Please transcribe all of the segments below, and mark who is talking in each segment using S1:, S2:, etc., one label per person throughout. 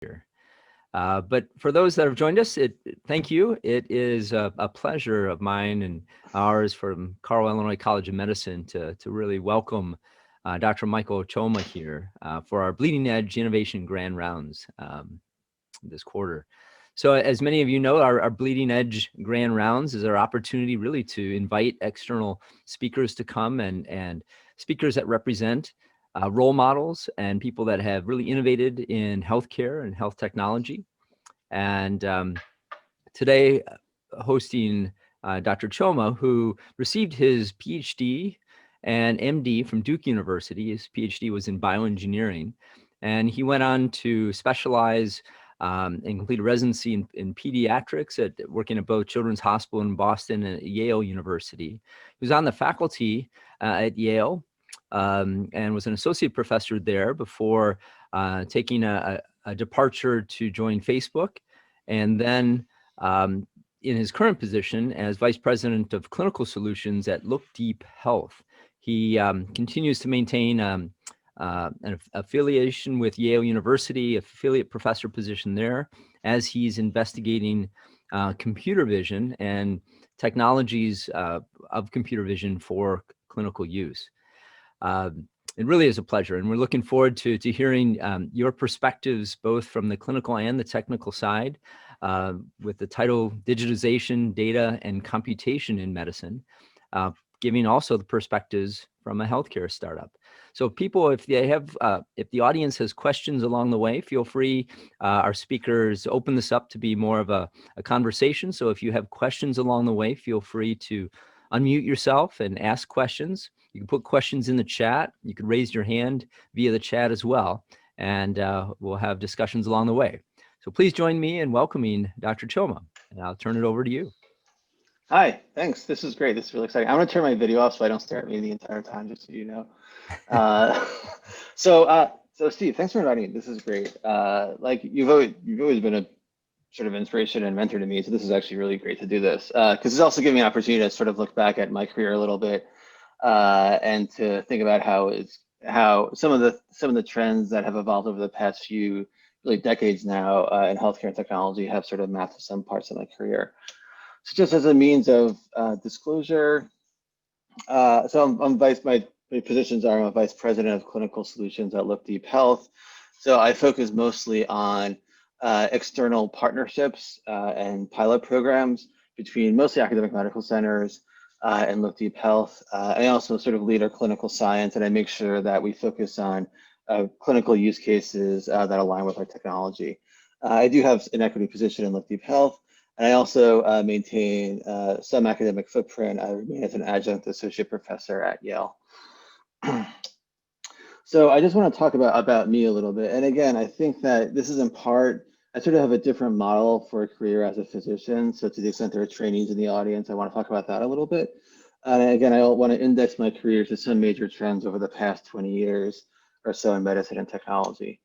S1: here. But for those that have joined us, thank you. It is a pleasure of mine and ours from Carl Illinois College of Medicine to really welcome Dr. Michael Choma here for our Bleeding Edge Innovation Grand Rounds this quarter. So as many of you know, our Bleeding Edge Grand Rounds is our opportunity really to invite external speakers to come and speakers that represent role models and people that have really innovated in healthcare and health technology. And today, hosting Dr. Choma, who received his Ph.D. and M.D. from Duke University. His Ph.D. was in bioengineering, and he went on to specialize and complete a residency in pediatrics working at both Children's Hospital in Boston and at Yale University. He was on the faculty at Yale and was an associate professor there before taking a departure to join Facebook. And then in his current position as Vice President of Clinical Solutions at LookDeep Health, he continues to maintain an affiliation with Yale University, affiliate professor position there, as he's investigating computer vision and technologies of computer vision for clinical use. It really is a pleasure, and we're looking forward to hearing your perspectives, both from the clinical and the technical side, with the title Digitization, Data, and Computation in Medicine, giving also the perspectives from a healthcare startup. So people, if the audience has questions along the way, feel free. Our speakers open this up to be more of a conversation. So if you have questions along the way, feel free to unmute yourself and ask questions. You can put questions in the chat. You can raise your hand via the chat as well, and we'll have discussions along the way. So please join me in welcoming Dr. Choma, and I'll turn it over to you.
S2: Hi, thanks. This is great. This is really exciting. I'm going to turn my video off so I don't stare at me the entire time, just so you know. So Steve, thanks for inviting me. This is great. Like you've always been a sort of inspiration and mentor to me. So this is actually really great to do this because it's also giving me an opportunity to sort of look back at my career a little bit and to think about how some of the trends that have evolved over the past few really decades now in healthcare and technology have sort of mapped some parts of my career. So just as a means of disclosure, my positions are I'm a vice president of clinical solutions at LookDeep Health. So I focus mostly on external partnerships and pilot programs between mostly academic medical centers and LookDeep Health. I also sort of lead our clinical science, and I make sure that we focus on clinical use cases that align with our technology. I do have an equity position in LookDeep Health, and I also maintain some academic footprint. I remain as an adjunct associate professor at Yale. So I just want to talk about me a little bit. And again, I think that this is in part, I sort of have a different model for a career as a physician. So to the extent there are trainees in the audience, I want to talk about that a little bit. And again, I want to index my career to some major trends over the past 20 years or so in medicine and technology.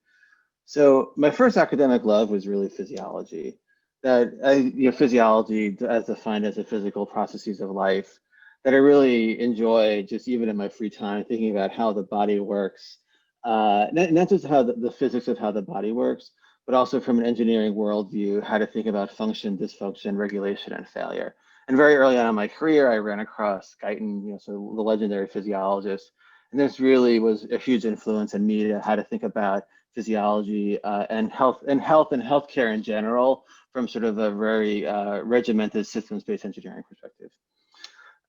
S2: So my first academic love was really physiology. Physiology as defined as the physical processes of life that I really enjoy, just even in my free time, thinking about how the body works, not just how the physics of how the body works, but also from an engineering worldview, how to think about function, dysfunction, regulation, and failure. And very early on in my career, I ran across Guyton, so the legendary physiologist, and this really was a huge influence in me to how to think about physiology and healthcare in general from sort of a very regimented systems-based engineering perspective.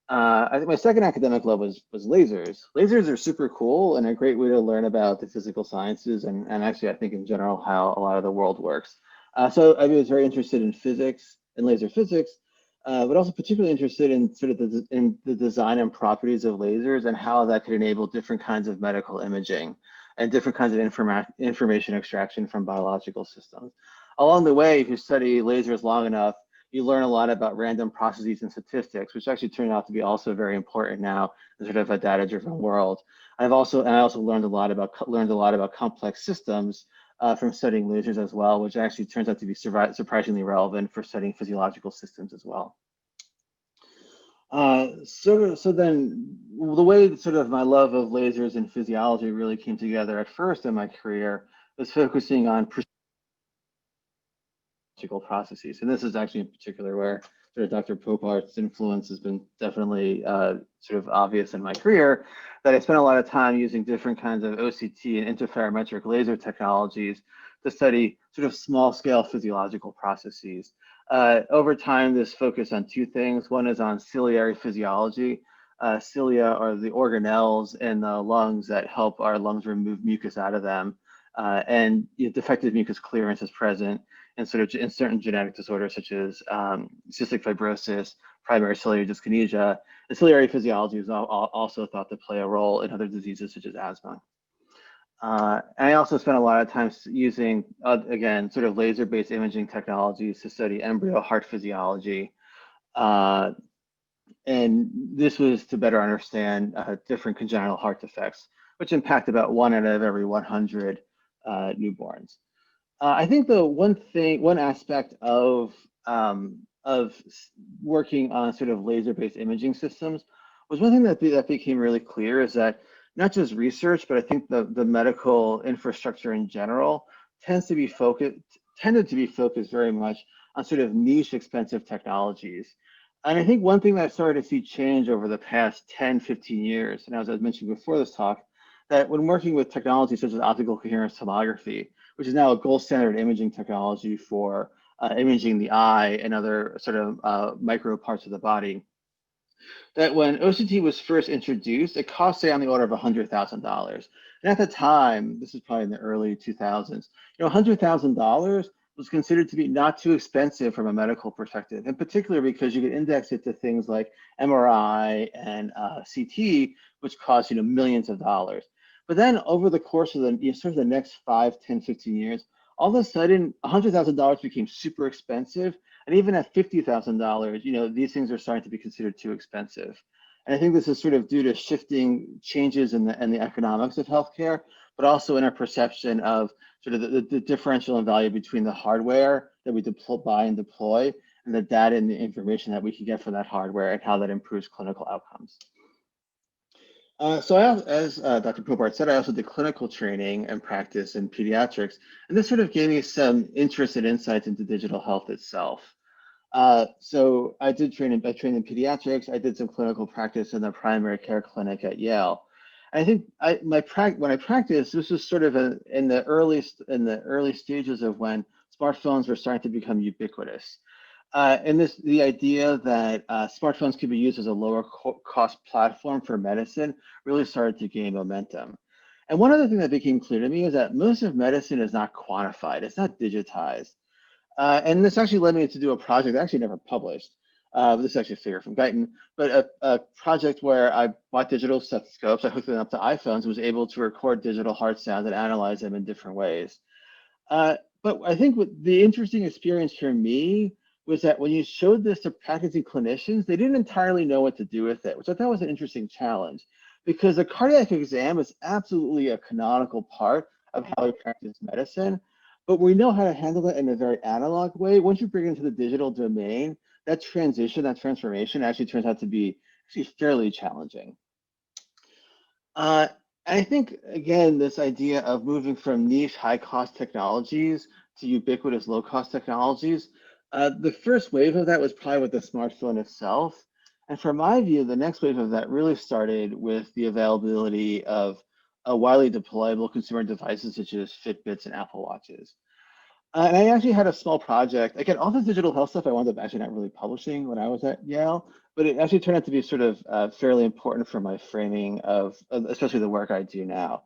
S2: I think my second academic love was lasers. Lasers are super cool and a great way to learn about the physical sciences and actually I think in general how a lot of the world works. So I was very interested in physics and laser physics, but also particularly interested in sort of the design and properties of lasers and how that could enable different kinds of medical imaging and different kinds of information extraction from biological systems. Along the way, if you study lasers long enough, you learn a lot about random processes and statistics, which actually turned out to be also very important now in sort of a data-driven world. I also learned a lot about complex systems from studying lasers as well, which actually turns out to be surprisingly relevant for studying physiological systems as well. So then the way sort of my love of lasers and physiology really came together at first in my career was focusing on physiological processes. And this is actually in particular where sort of Dr. Popart's influence has been definitely sort of obvious in my career, that I spent a lot of time using different kinds of OCT and interferometric laser technologies to study sort of small scale physiological processes. Over time, this focused on two things. One is on ciliary physiology. Cilia are the organelles in the lungs that help our lungs remove mucus out of them. And defective mucus clearance is present in certain genetic disorders such as cystic fibrosis, primary ciliary dyskinesia. The ciliary physiology is also thought to play a role in other diseases such as asthma. And I also spent a lot of time using, again, sort of laser-based imaging technologies to study embryo heart physiology. And this was to better understand different congenital heart defects, which impact about 1 out of every 100 newborns. I think the one aspect of working on sort of laser-based imaging systems was one thing that became really clear is that not just research, but I think the medical infrastructure in general tended to be focused very much on sort of niche, expensive technologies. And I think one thing that I started to see change over the past 10, 15 years, and as I was mentioning before this talk, that when working with technologies such as optical coherence tomography, which is now a gold standard imaging technology for imaging the eye and other sort of micro parts of the body, that when OCT was first introduced, it cost, say, on the order of $100,000. And at the time, this is probably in the early 2000s, $100,000 was considered to be not too expensive from a medical perspective, in particular because you could index it to things like MRI and CT, which cost millions of dollars. But then over the course of the next 5, 10, 15 years, all of a sudden, $100,000 became super expensive. And even at $50,000, these things are starting to be considered too expensive. And I think this is sort of due to shifting changes in the economics of healthcare, but also in our perception of sort of the differential in value between the hardware that we buy and deploy and the data and the information that we can get from that hardware and how that improves clinical outcomes. So as Dr. Popart said, I also did clinical training and practice in pediatrics, and this sort of gave me some interest and insights into digital health itself. So I trained in pediatrics. I did some clinical practice in the primary care clinic at Yale. I think when I practiced, this was sort of in the early stages of when smartphones were starting to become ubiquitous. And the idea that smartphones could be used as a lower cost platform for medicine really started to gain momentum. And one other thing that became clear to me is that most of medicine is not quantified, it's not digitized. And this actually led me to do a project I actually never published. This is actually a figure from Guyton, but a project where I bought digital stethoscopes, I hooked them up to iPhones, and was able to record digital heart sounds and analyze them in different ways. But I think what the interesting experience for me was that when you showed this to practicing clinicians, they didn't entirely know what to do with it, which I thought was an interesting challenge, because a cardiac exam is absolutely a canonical part of how we practice medicine, but we know how to handle it in a very analog way. Once you bring it into the digital domain, that transformation actually turns out to be actually fairly challenging. I think, again, this idea of moving from niche high-cost technologies to ubiquitous low-cost technologies, the first wave of that was probably with the smartphone itself. And from my view, the next wave of that really started with the availability of widely deployable consumer devices such as Fitbits and Apple Watches. And I actually had a small project. Again, all the digital health stuff I wound up actually not really publishing when I was at Yale, but it actually turned out to be sort of fairly important for my framing of especially the work I do now.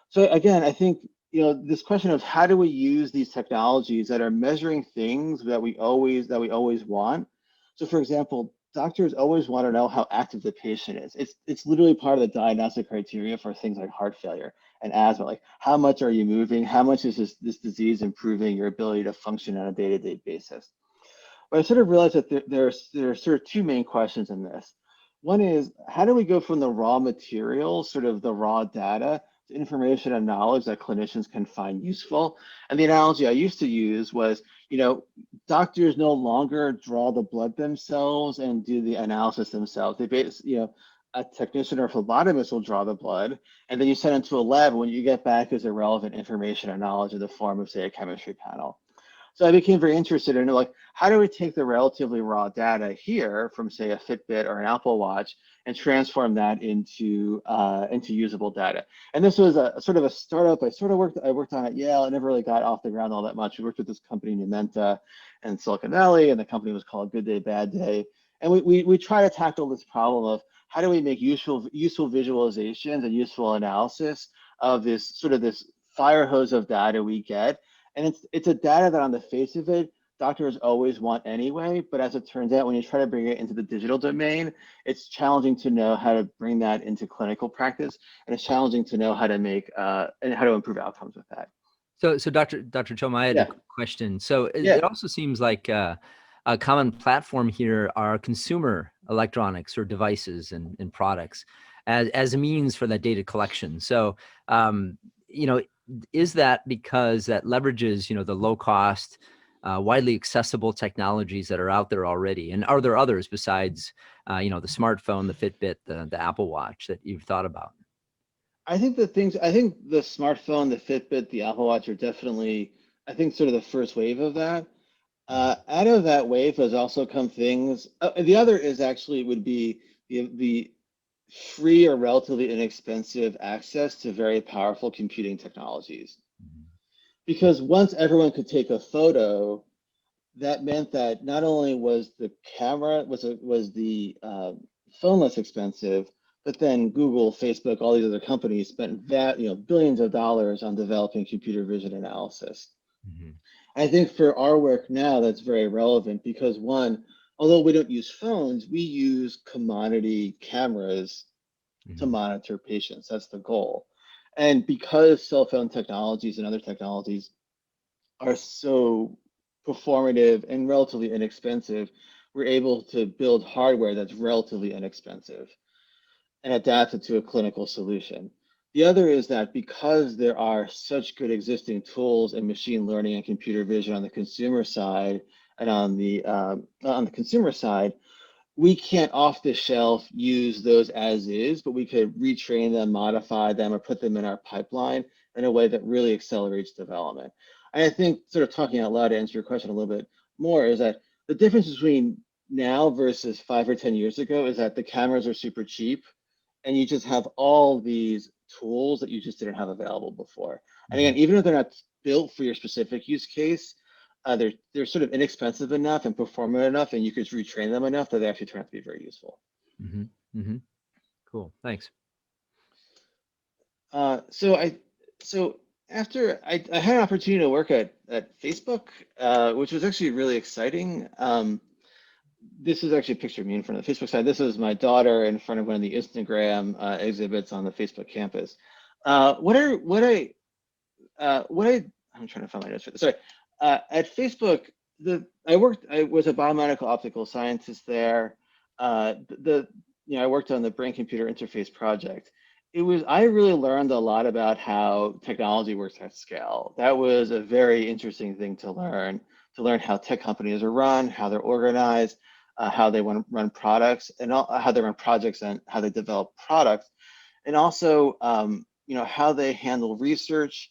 S2: So again, I think this question of how do we use these technologies that are measuring things that we always want. So for example, doctors always want to know how active the patient is. It's literally part of the diagnostic criteria for things like heart failure and asthma. Like, how much are you moving? How much is this disease improving your ability to function on a day-to-day basis? But I sort of realized that there are sort of two main questions in this. One is, how do we go from the raw material, sort of the raw data, to information and knowledge that clinicians can find useful? And the analogy I used to use was, doctors no longer draw the blood themselves and do the analysis themselves. They a technician or phlebotomist will draw the blood, and then you send it to a lab. When you get back is irrelevant information or knowledge in the form of, say, a chemistry panel. So I became very interested in like, how do we take the relatively raw data here from say a Fitbit or an Apple Watch and transform that into usable data? And this was a sort of a startup. I worked on at Yale. I never really got off the ground all that much. We worked with this company Numenta in Silicon Valley, and the company was called Good Day Bad Day. And we try to tackle this problem of how do we make useful visualizations and useful analysis of this fire hose of data we get. And it's a data that on the face of it, doctors always want anyway, but as it turns out, when you try to bring it into the digital domain, it's challenging to know how to bring that into clinical practice, and it's challenging to know how to make and how to improve outcomes with that.
S1: So Dr. Choma, I had a
S2: Yeah,
S1: question. So
S2: yeah.
S1: it also seems like a common platform here are consumer electronics or devices and products as a means for that data collection. So, you know, is that because that leverages, the low cost, widely accessible technologies that are out there already? And are there others besides, the smartphone, the Fitbit, the Apple Watch that you've thought about?
S2: I think the smartphone, the Fitbit, the Apple Watch are definitely, I think, sort of the first wave of that. Out of that wave has also come things. The other is actually would be the free or relatively inexpensive access to very powerful computing technologies.
S1: Mhm.
S2: Because once everyone could take a photo, that meant that not only was the camera was the phone less expensive, but then Google, Facebook, all these other companies spent that billions of dollars on developing computer vision analysis.
S1: Mhm.
S2: I think for our work now, that's very relevant because one, although we don't use phones, we use commodity cameras to
S1: Mhm.
S2: monitor patients. That's the goal. And because cell phone technologies and other technologies are so performative and relatively inexpensive, we're able to build hardware that's relatively inexpensive and adapt it to a clinical solution. The other is that because there are such good existing tools in machine learning and computer vision on the consumer side and on the consumer side, we can't off the shelf use those as is, but we could retrain them, modify them, or put them in our pipeline in a way that really accelerates development. And I think, sort of talking out loud to answer your question a little bit more, is that the difference between now versus 5 or 10 years ago is that the cameras are super cheap and you just have all these tools that you just didn't have available before. And again,
S1: Mhm.
S2: even if they're not built for your specific use case, they're sort of inexpensive enough and performant enough, and you could retrain them enough that they actually turn out to be very useful.
S1: Mhm. Mhm. Cool. Thanks.
S2: Uh, so I, so after I had an opportunity to work at Facebook, which was actually really exciting. This is actually a picture of me in front of the Facebook side. This is my daughter in front of one of the Instagram exhibits on the Facebook campus. Uh, what are what I what I'm trying to find my notes for this. Sorry. At Facebook, I was a biomedical optical scientist there. I worked on the brain computer interface project. I really learned a lot about how technology works at scale. That was a very interesting thing to learn how tech companies are run, how they're organized, how they want to run products, and how they run projects and how they develop products, and also how they handle research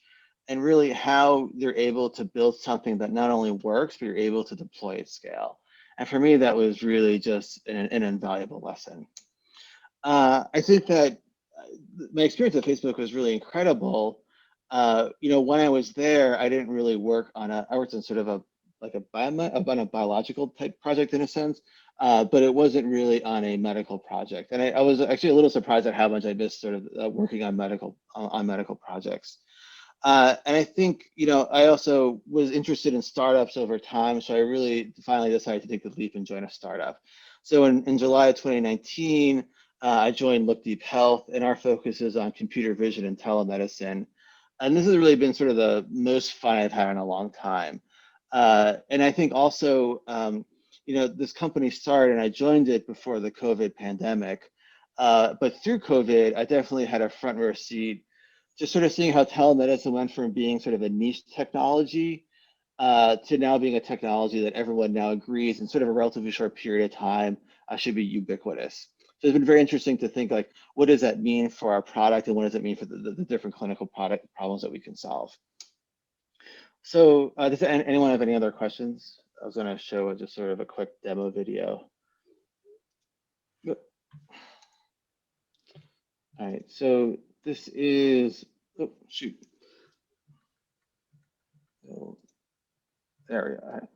S2: and really how they're able to build something that not only works, but you're able to deploy at scale. And for me, that was really just an invaluable lesson. I think that my experience at Facebook was really incredible. When I was there, I didn't really work I worked on sort of on a biological type project in a sense, but it wasn't really on a medical project. And I was actually a little surprised at how much I missed sort of working on medical projects. And I think, I also was interested in startups over time. So I really finally decided to take the leap and join a startup. So in July of 2019, I joined LookDeep Health, and our focus is on computer vision and telemedicine. And this has really been sort of the most fun I've had in a long time. And I think also, this company started and I joined it before the COVID pandemic. But through COVID, I definitely had a front row seat just sort of seeing how telemedicine went from being sort of a niche technology to now being a technology that everyone now agrees in sort of a relatively short period of time should be ubiquitous. So it's been very interesting to think like, what does that mean for our product and what does it mean for the different clinical product problems that we can solve? So does anyone have any other questions? I was going to show just sort of a quick demo video. Yep. All right, so this is, oh, shoot. Oh, there we are.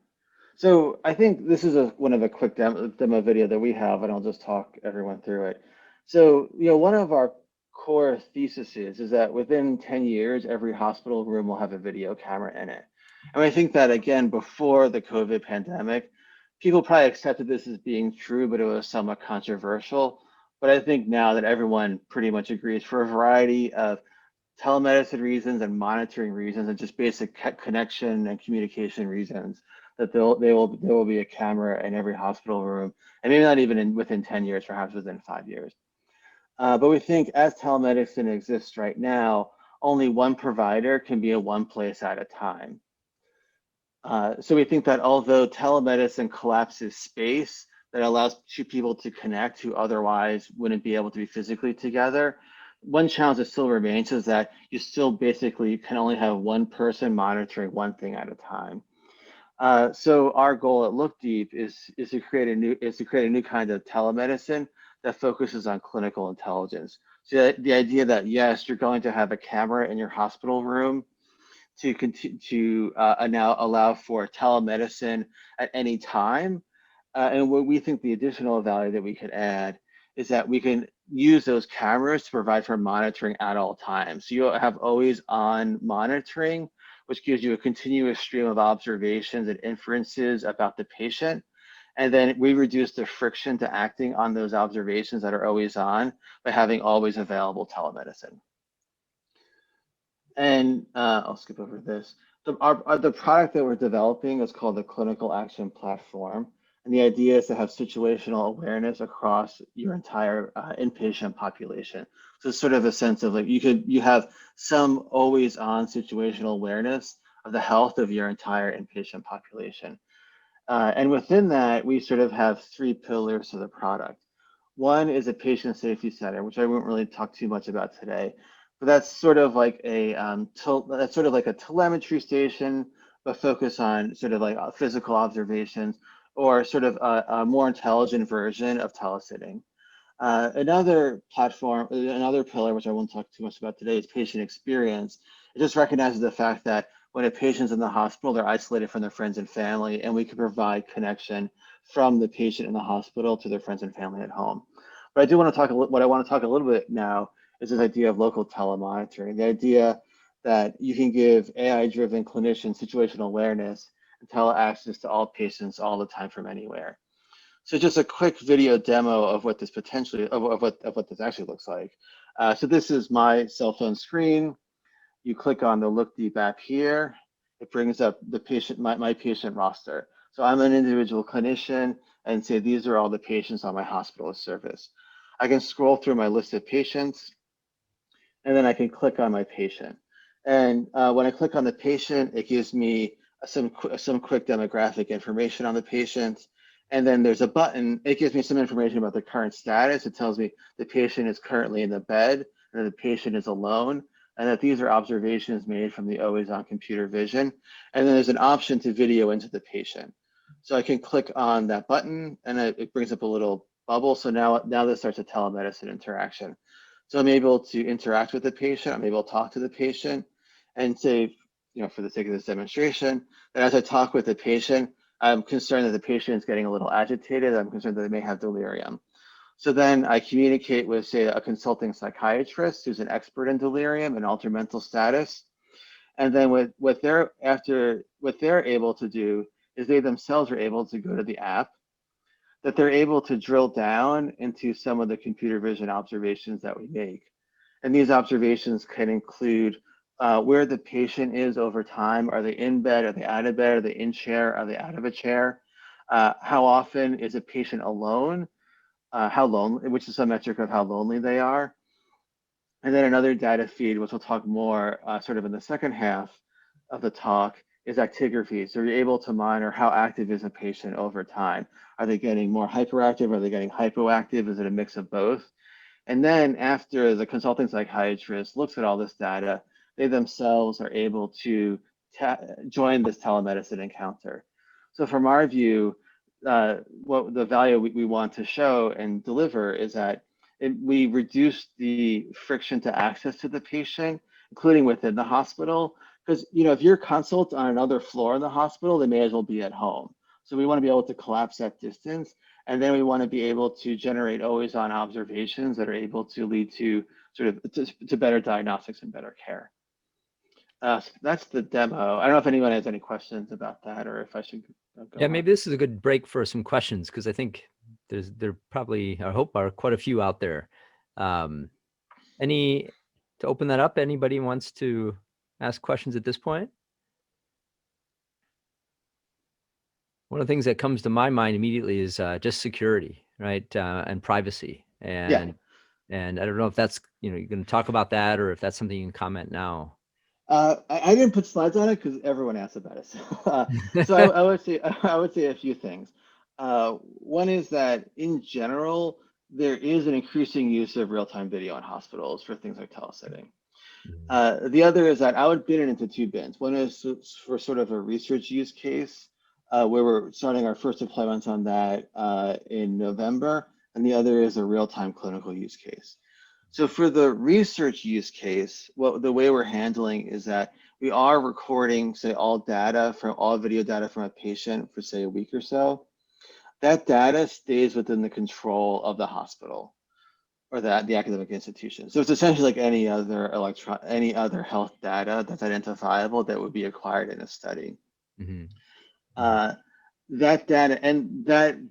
S2: So I think this is one of the quick demo video that we have, and I'll just talk everyone through it. So, one of our core theses is that within 10 years, every hospital room will have a video camera in it. And I think that, again, before the COVID pandemic, people probably accepted this as being true, but it was somewhat controversial. But I think now that everyone pretty much agrees for a variety of telemedicine reasons and monitoring reasons and just basic connection and communication reasons that there will be a camera in every hospital room, and maybe not even within 10 years, perhaps within 5 years. But we think as telemedicine exists right now, only one provider can be in one place at a time. So we think that although telemedicine collapses space that allows two people to connect who otherwise wouldn't be able to be physically together, one challenge that still remains is that you still basically can only have one person monitoring one thing at a time. So our goal at LookDeep is to create a new kind of telemedicine that focuses on clinical intelligence. So the idea that yes, you're going to have a camera in your hospital room to continue to now allow for telemedicine at any time. And what we think the additional value that we could add is that we can use those cameras to provide for monitoring at all times. So you'll have always on monitoring, which gives you a continuous stream of observations and inferences about the patient. And then we reduce the friction to acting on those observations that are always on by having always available telemedicine. And I'll skip over this. The product that we're developing is called the Clinical Action Platform. And the idea is to have situational awareness across your entire inpatient population. So it's sort of a sense of like you have some always on situational awareness of the health of your entire inpatient population. And within that, we sort of have three pillars to the product. One is a patient safety center, which I won't really talk too much about today, but that's sort of like a telemetry station, but focus on sort of like physical observations or sort of a more intelligent version of telesitting. Another platform, another pillar, which I won't talk too much about today, is patient experience. It just recognizes the fact that when a patient's in the hospital, they're isolated from their friends and family, and we can provide connection from the patient in the hospital to their friends and family at home. But I do want to talk, what I want to talk a little bit now is this idea of local telemonitoring, the idea that you can give AI-driven clinicians situational awareness and tele-access to all patients all the time from anywhere. So just a quick video demo of what this what this actually looks like. So this is my cell phone screen. You click on the LookDeep app here. It brings up the my patient roster. So I'm an individual clinician and say these are all the patients on my hospitalist service. I can scroll through my list of patients, and then I can click on my patient. And when I click on the patient, it gives me some quick demographic information on the patient. And then there's a button. It gives me some information about the current status. It tells me the patient is currently in the bed, and the patient is alone, and that these are observations made from the always-on computer vision. And then there's an option to video into the patient. So I can click on that button, and it brings up a little bubble. So now this starts a telemedicine interaction. So I'm able to interact with the patient. I'm able to talk to the patient and say, for the sake of this demonstration, that as I talk with the patient, I'm concerned that the patient is getting a little agitated. I'm concerned that they may have delirium. So then I communicate with, say, a consulting psychiatrist who's an expert in delirium and altered mental status. And then what they're able to do is they themselves are able to go to the app, that they're able to drill down into some of the computer vision observations that we make. And these observations can include where the patient is over time. Are they in bed? Are they out of bed? Are they in chair? Are they out of a chair? How often is a patient alone? How lonely, which is a metric of how lonely they are. And then another data feed, which we'll talk more sort of in the second half of the talk, is actigraphy. So you're able to monitor how active is a patient over time. Are they getting more hyperactive? Are they getting hypoactive? Is it a mix of both? And then after the consulting psychiatrist looks at all this data, they themselves are able to join this telemedicine encounter. So from our view, what the value we want to show and deliver is that we reduce the friction to access to the patient, including within the hospital. Because if your consult on another floor in the hospital, they may as well be at home. So we want to be able to collapse that distance, and then we want to be able to generate always-on observations that are able to lead to to better diagnostics and better care. So that's the demo. I don't know if anyone has any questions about that, or if I should go
S1: Yeah,
S2: on.
S1: maybe this is a good break for some questions, because I think there probably, I hope, are quite a few out there. To open that up, anybody wants to ask questions at this point? One of the things that comes to my mind immediately is just security, right? And privacy.
S2: Yeah.
S1: And I don't know if that's, you're going to talk about that, or if that's something you can comment now.
S2: I didn't put slides on it because everyone asked about it. So I would say a few things. One is that in general, there is an increasing use of real-time video in hospitals for things like telesitting. The other is that I would bin it into two bins. One is for sort of a research use case, where we're starting our first deployments on that in November, and the other is a real-time clinical use case. So for the research use case, the way we're handling is that we are recording, say, all video data from a patient for, say, a week or so. That data stays within the control of the hospital or the academic institution. So it's essentially like any other health data that's identifiable that would be acquired in a study. That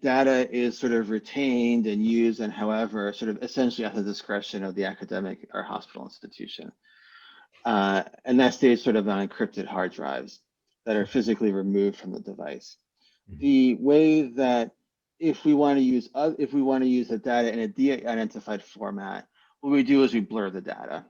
S2: data is sort of retained and used, and however, sort of essentially at the discretion of the academic or hospital institution. And that stays sort of on encrypted hard drives that are physically removed from the device. The way that if we want to use the data in a de-identified format, what we do is we blur the data.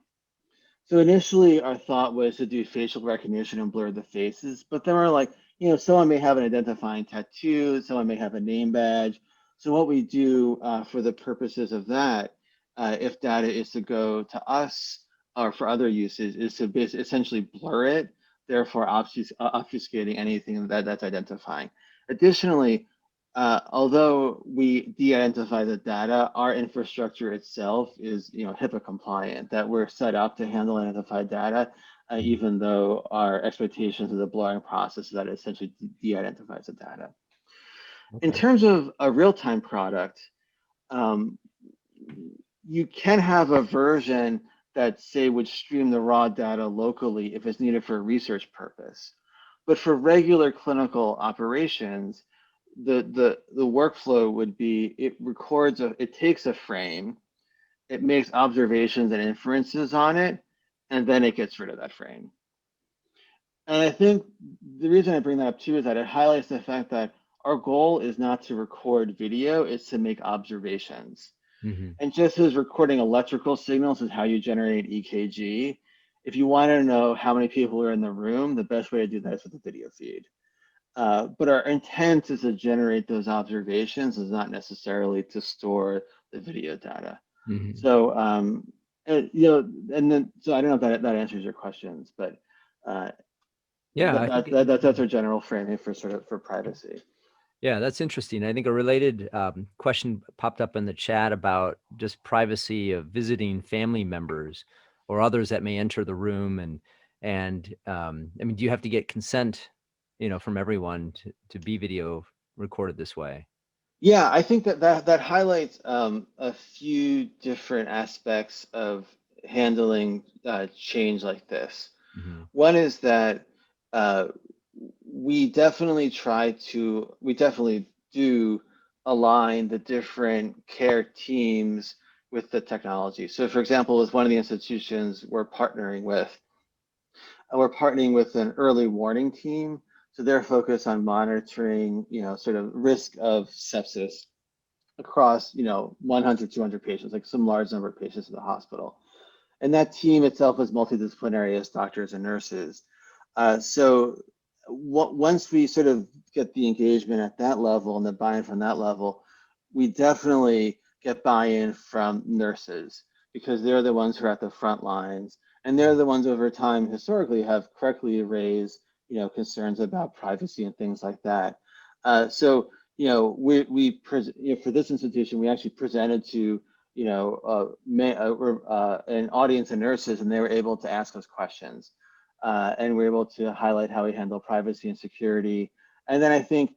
S2: So initially, our thought was to do facial recognition and blur the faces, but then we're like, someone may have an identifying tattoo, someone may have a name badge. So what we do for the purposes of that, if data is to go to us or for other uses, is to essentially blur it, therefore obfuscating anything that's identifying. Additionally, although we de-identify the data, our infrastructure itself is, HIPAA compliant, that we're set up to handle identified data, even though our expectations of the blurring process is that it essentially de-identifies the data. Okay. In terms of a real-time product, you can have a version that, say, would stream the raw data locally if it's needed for a research purpose. But for regular clinical operations, the workflow would be it takes a frame, it makes observations and inferences on it, and then it gets rid of that frame. And I think the reason I bring that up too is that it highlights the fact that our goal is not to record video, it's to make observations. And just as recording electrical signals is how you generate EKG, if you want to know how many people are in the room, the best way to do that is with a video feed. But our intent is to generate those observations, is not necessarily to store the video data. So, and then, so I don't know if that answers your questions, but
S1: yeah,
S2: that's our general framing for privacy.
S1: Yeah, that's interesting. I think a related question popped up in the chat about just privacy of visiting family members or others that may enter the room, and I mean, do you have to get consent, from everyone to be video recorded this way?
S2: Yeah, I think that highlights a few different aspects of handling change like this. One is that we definitely do align the different care teams with the technology. So for example, with one of the institutions we're partnering with an early warning team. So they're focused on monitoring, sort of risk of sepsis across, 100, 200 patients, like some large number of patients in the hospital. And that team itself is multidisciplinary as doctors and nurses. So once we sort of get the engagement at that level and the buy-in from that level, we definitely get buy-in from nurses because they're the ones who are at the front lines. And they're the ones over time historically have correctly raised concerns about privacy and things like that. So, for this institution, we actually presented to, an audience of nurses, and they were able to ask us questions. And we're able to highlight how we handle privacy and security. And then I think,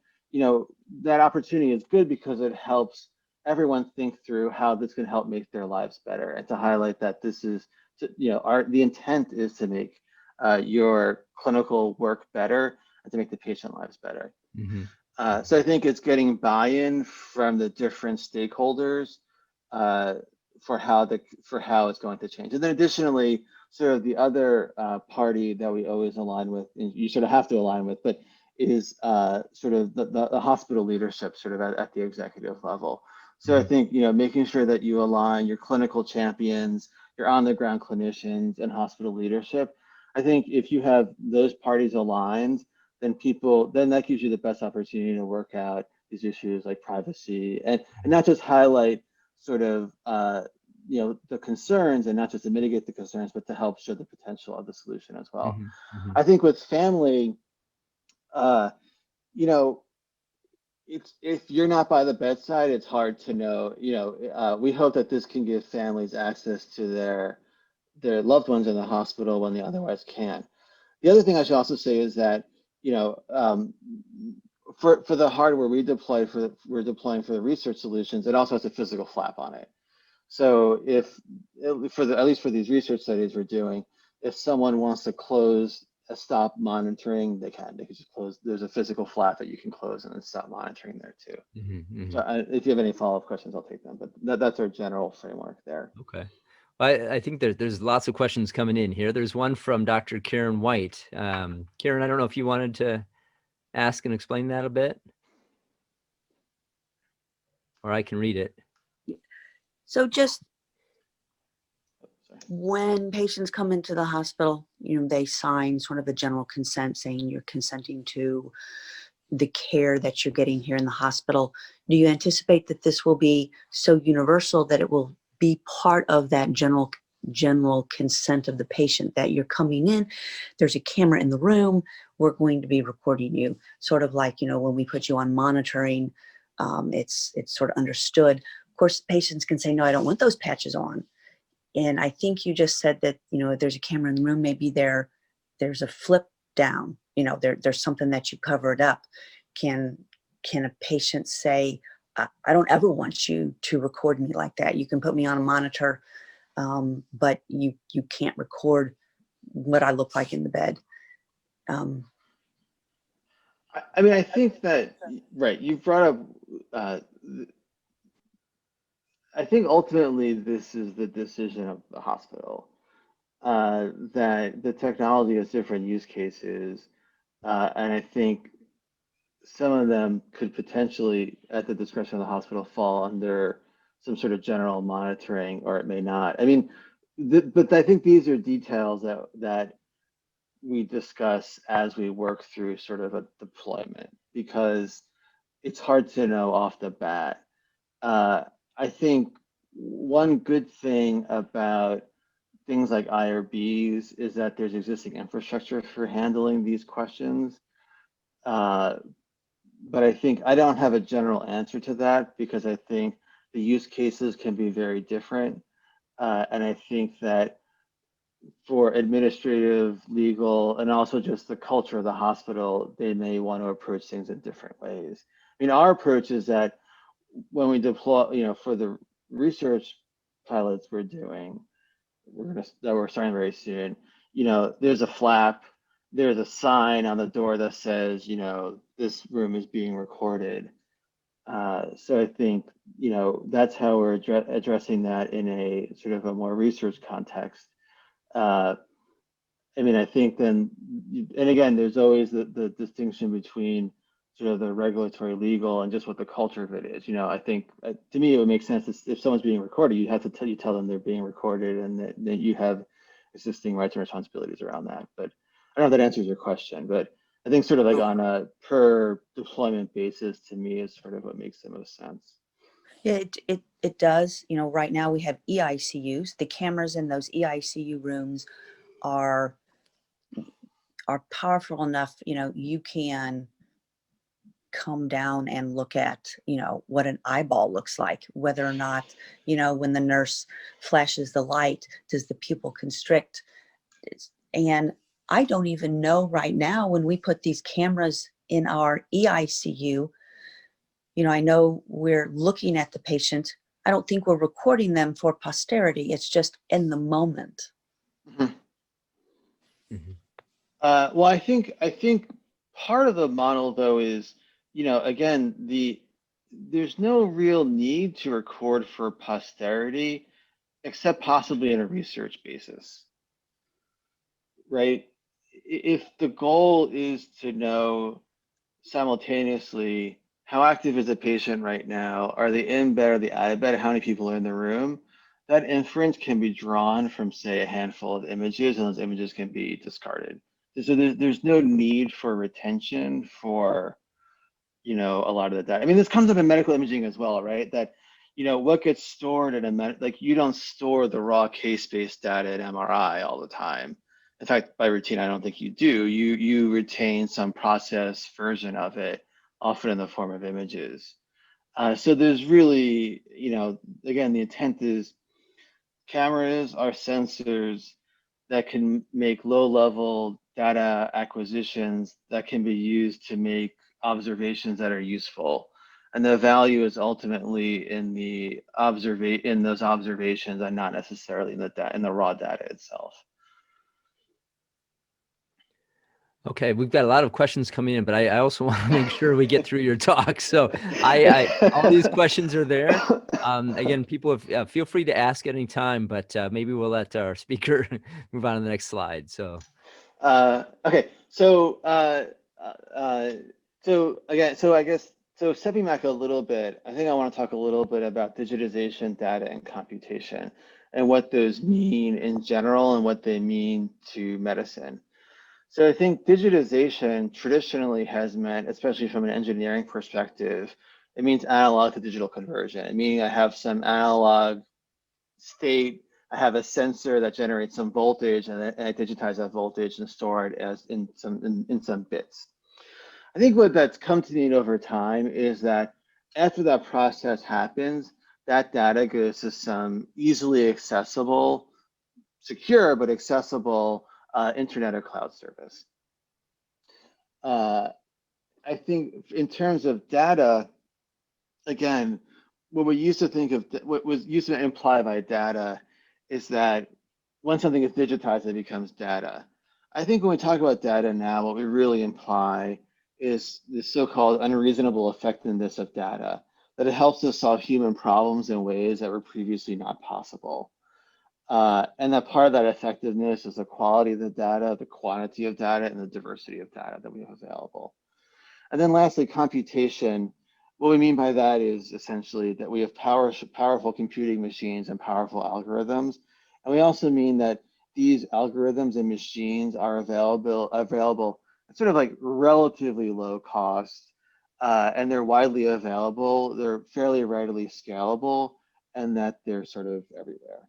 S2: that opportunity is good because it helps everyone think through how this can help make their lives better, and to highlight that this is, the intent is to make your clinical work better and to make the patient lives better.
S1: Mm-hmm.
S2: So I think it's getting buy-in from the different stakeholders uh, for how it's going to change. And then additionally, sort of the other party that we always align with, and you sort of have to align with, but is sort of the hospital leadership, sort of at the executive level. So I
S1: Mm-hmm.
S2: think, making sure that you align your clinical champions, your on-the-ground clinicians, and hospital leadership. I think if you have those parties aligned, then that gives you the best opportunity to work out these issues like privacy, and not just highlight sort of the concerns, and not just to mitigate the concerns, but to help show the potential of the solution as well.
S1: Mm-hmm. Mm-hmm.
S2: I think with family, uh, you know, it's if you're not by the bedside, it's hard to know. We hope that this can give families access to their loved ones in the hospital when they otherwise can't. The other thing I should also say is that, you know, um, for the hardware we're deploying for the research solutions, it also has a physical flap on it. So if at least for these research studies we're doing, if someone wants to close stop monitoring, they can. They can just close. There's a physical flap that you can close and then stop monitoring there too.
S1: Mm-hmm.
S2: So
S1: Mm-hmm.
S2: if you have any follow-up questions, I'll take them. But that's our general framework there.
S1: Okay. Well, I think there's lots of questions coming in here. There's one from Dr. Karen White. Karen, I don't know if you wanted to ask and explain that a bit, or I can read it.
S3: So just
S2: Sorry.
S3: when patients come into the hospital, they sign sort of a general consent saying you're consenting to the care that you're getting here in the hospital. Do you anticipate that this will be so universal that it will be part of that general consent of the patient, that you're coming in, there's a camera in the room, we're going to be recording you, sort of like, when we put you on monitoring, it's sort of understood. Of course, patients can say, no, I don't want those patches on. And I think you just said that, if there's a camera in the room, maybe there's a flip down, there's something that you covered up. Can a patient say, I don't ever want you to record me like that. You can put me on a monitor, but you can't record what I look like in the bed.
S2: I mean, I think that, right, you brought up, uh, I think ultimately this is the decision of the hospital, that the technology has different use cases. And I think some of them could potentially, at the discretion of the hospital, fall under some sort of general monitoring, or it may not. I mean, but I think these are details that we discuss as we work through sort of a deployment, because it's hard to know off the bat. I think one good thing about things like IRBs is that there's existing infrastructure for handling these questions. Uh, but I think I don't have a general answer to that, because I think the use cases can be very different. And I think that for administrative, legal, and also just the culture of the hospital, they may want to approach things in different ways. I mean, our approach is that when we deploy, for the research pilots we're doing, that we're starting very soon, there's a flap, there's a sign on the door that says, this room is being recorded. So I think, that's how we're addressing that in a sort of a more research context. Uh, I mean, I think then, and again, there's always the distinction between sort of the regulatory, legal, and just what the culture of it is. I think to me, it would make sense if someone's being recorded, you have to tell them they're being recorded, and that you have existing rights and responsibilities around that. But I don't know if that answers your question, but I think sort of like on a per deployment basis, to me, is sort of what makes the most sense.
S3: Yeah, it does. Right now we have EICUs. The cameras in those EICU rooms are are powerful enough, you can come down and look at, what an eyeball looks like, whether or not, when the nurse flashes the light, does the pupil constrict? And I don't even know right now, when we put these cameras in our EICU, I know we're looking at the patient. I don't think we're recording them for posterity. It's just in the moment.
S2: Mhm.
S1: Mhm.
S2: Well, I think part of the model though is, again, there's no real need to record for posterity, except possibly in a research basis, right? If the goal is to know simultaneously how active is the patient right now, are they in bed, are they out of bed, how many people are in the room, that inference can be drawn from, say, a handful of images, and those images can be discarded. So there's no need for retention for, a lot of the data. I mean, this comes up in medical imaging as well, right? That, what gets stored in like you don't store the raw case-based data in MRI all the time. In fact, by routine, I don't think you do. You retain some process version of it, often in the form of images. So there's really, again, the intent is cameras are sensors that can make low-level data acquisitions that can be used to make observations that are useful. And the value is ultimately in in those observations and not necessarily in the raw data itself.
S1: Okay, we've got a lot of questions coming in, but I also want to make sure we get through your talk. So all these questions are there. Again, people feel free to ask at any time, but maybe we'll let our speaker move on to the next slide. So
S2: Okay, so again, so I guess, so stepping back a little bit, I think I want to talk a little bit about digitization, data, and computation, and what those mean in general and what they mean to medicine. So I think digitization traditionally has meant, especially from an engineering perspective, it means analog to digital conversion, meaning I have some analog state, I have a sensor that generates some voltage, and I digitize that voltage and store it as in some bits. I think what that's come to mean over time is that after that process happens, that data goes to some easily accessible, secure but accessible internet or cloud service. I think in terms of data, again, what we used to think of, what was used to imply by data is that when something is digitized, it becomes data. I think when we talk about data now, what we really imply is the so-called unreasonable effectiveness of data, that it helps us solve human problems in ways that were previously not possible. And that part of that effectiveness is the quality of the data, the quantity of data, and the diversity of data that we have available. And then lastly, computation. What we mean by that is essentially that we have powerful computing machines and powerful algorithms. And we also mean that these algorithms and machines are available at sort of like relatively low cost, and they're widely available, they're fairly readily scalable, and that they're sort of everywhere.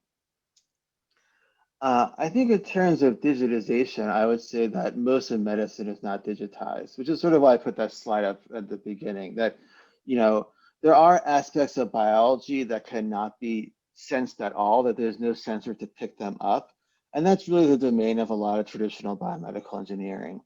S2: I think in terms of digitization, I would say that most of medicine is not digitized, which is sort of why I put that slide up at the beginning, that, there are aspects of biology that cannot be sensed at all, that there's no sensor to pick them up. And that's really the domain of a lot of traditional biomedical engineering.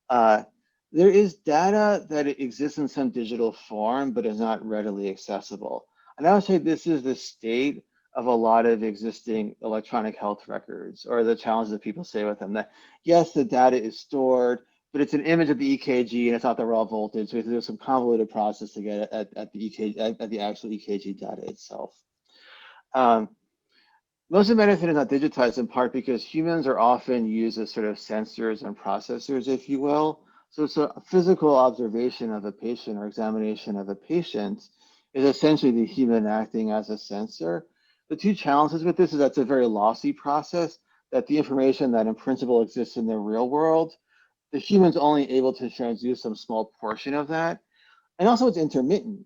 S2: Uh, there is data that exists in some digital form, but is not readily accessible. And I would say this is the state of a lot of existing electronic health records, or the challenges that people say with them, that yes, the data is stored, but it's an image of the EKG and it's not the raw voltage. So we have to do some convoluted process to get at the EKG, at the actual EKG data itself. Most of medicine is not digitized in part because humans are often used as sort of sensors and processors, if you will. So a physical observation of a patient or examination of a patient is essentially the human acting as a sensor. The two challenges with this is that it's a very lossy process, that the information that in principle exists in the real world, the human's only able to transduce some small portion of that. And also it's intermittent.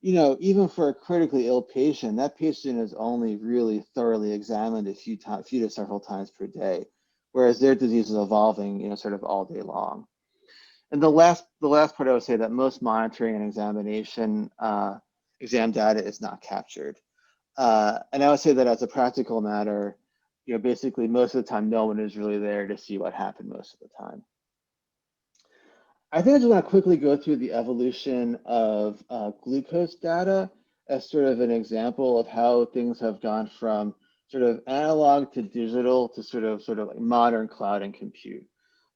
S2: Even for a critically ill patient, that patient is only really thoroughly examined a few to several times per day. whereas their disease is evolving, sort of all day long. And the last part I would say that most monitoring and examination exam data is not captured. And I would say that as a practical matter, basically most of the time, no one is really there to see what happened most of the time. I think I just want to quickly go through the evolution of glucose data as sort of an example of how things have gone from sort of analog to digital to sort of like modern cloud and compute.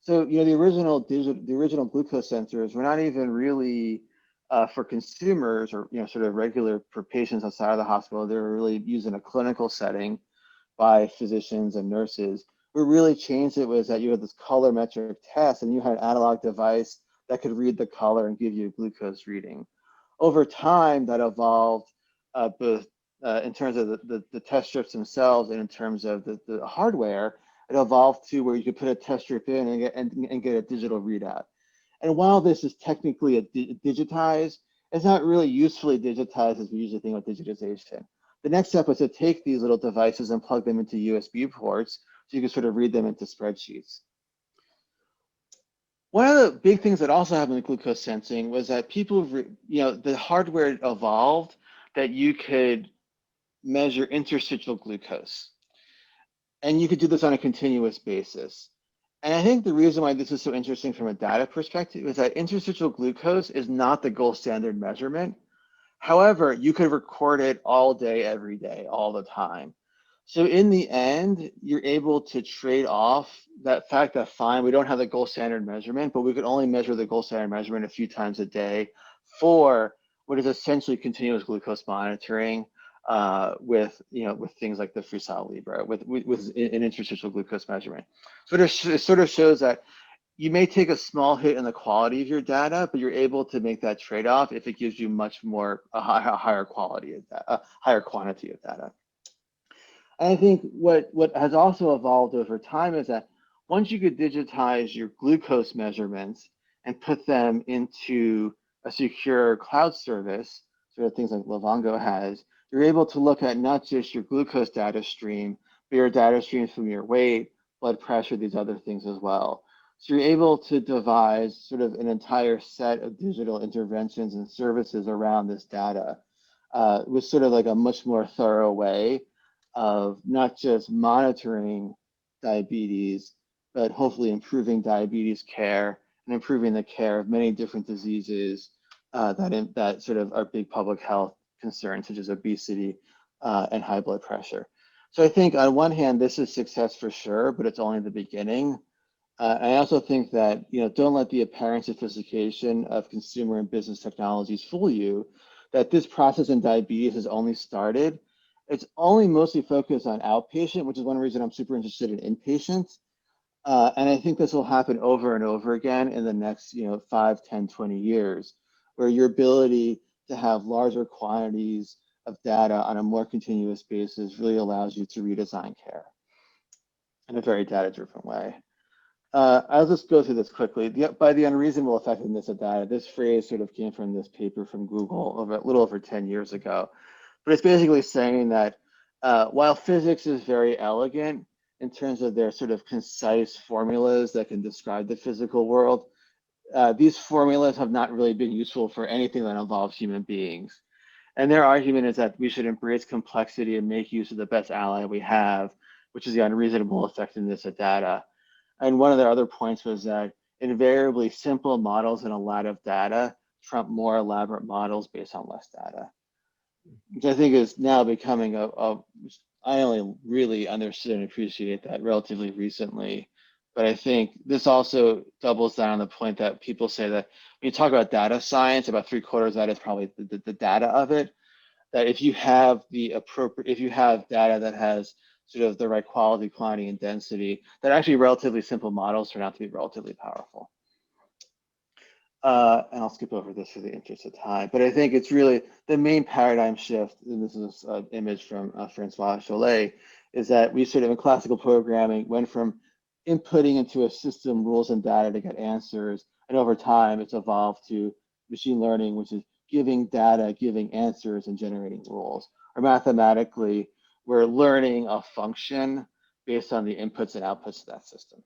S2: So, the original glucose sensors were not even really for consumers or, sort of regular for patients outside of the hospital. They were really used in a clinical setting by physicians and nurses. What really changed it was that you had this colorimetric test and you had an analog device that could read the color and give you a glucose reading. Over time, that evolved both in terms of the test strips themselves and in terms of the hardware. It evolved to where you could put a test strip in and get a digital readout. And while this is technically digitized, it's not really usefully digitized as we usually think of digitization. The next step was to take these little devices and plug them into USB ports so you can sort of read them into spreadsheets. One of the big things that also happened with glucose sensing was that the hardware evolved that you could measure interstitial glucose. And you could do this on a continuous basis. And I think the reason why this is so interesting from a data perspective is that interstitial glucose is not the gold standard measurement. However, you could record it all day, every day, all the time. So in the end, you're able to trade off that fact that fine, we don't have the gold standard measurement, but we could only measure the gold standard measurement a few times a day for what is essentially continuous glucose monitoring with things like the Freestyle Libre with an interstitial glucose measurement. So it sort of shows that you may take a small hit in the quality of your data, but you're able to make that trade-off if it gives you much more a higher quality of that, a higher quantity of data. And I think what has also evolved over time is that once you could digitize your glucose measurements and put them into a secure cloud service, sort of things like Livongo has, you're able to look at not just your glucose data stream, but your data streams from your weight, blood pressure, these other things as well. So you're able to devise sort of an entire set of digital interventions and services around this data with sort of like a much more thorough way of not just monitoring diabetes, but hopefully improving diabetes care and improving the care of many different diseases that sort of are big public health concerns, such as obesity and high blood pressure. So I think on one hand, this is success for sure, but it's only the beginning. I also think that, don't let the apparent sophistication of consumer and business technologies fool you, that this process in diabetes has only started. It's only mostly focused on outpatient, which is one reason I'm super interested in inpatient. And I think this will happen over and over again in the next 5, 10, 20 years, where your ability to have larger quantities of data on a more continuous basis really allows you to redesign care in a very data-driven way. I'll just go through this quickly. By the unreasonable effectiveness of data, this phrase sort of came from this paper from Google a little over 10 years ago. But it's basically saying that while physics is very elegant in terms of their sort of concise formulas that can describe the physical world, these formulas have not really been useful for anything that involves human beings. And their argument is that we should embrace complexity and make use of the best ally we have, which is the unreasonable effectiveness of data. And one of their other points was that invariably simple models and a lot of data trump more elaborate models based on less data, which I think is now becoming I only really understood and appreciate that relatively recently. But I think this also doubles down on the point that people say that when you talk about data science, about 3/4 of that is probably the data of it. That if you have if you have data that has sort of the right quality, quantity, and density, that actually relatively simple models turn out to be relatively powerful. And I'll skip over this for the interest of time, but I think it's really the main paradigm shift, and this is an image from Francois Cholet, is that we sort of in classical programming went from inputting into a system rules and data to get answers, and over time it's evolved to machine learning, which is giving data, giving answers, and generating rules. Or mathematically, we're learning a function based on the inputs and outputs of that system.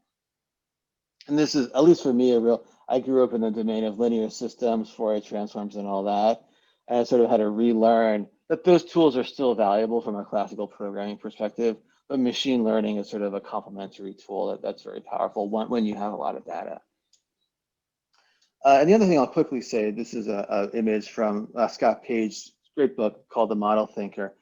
S2: And this is, at least for me, I grew up in the domain of linear systems, Fourier transforms and all that. And I sort of had to relearn that those tools are still valuable from a classical programming perspective, but machine learning is sort of a complementary tool that's very powerful when you have a lot of data. And the other thing I'll quickly say, this is an image from Scott Page's great book called The Model Thinker.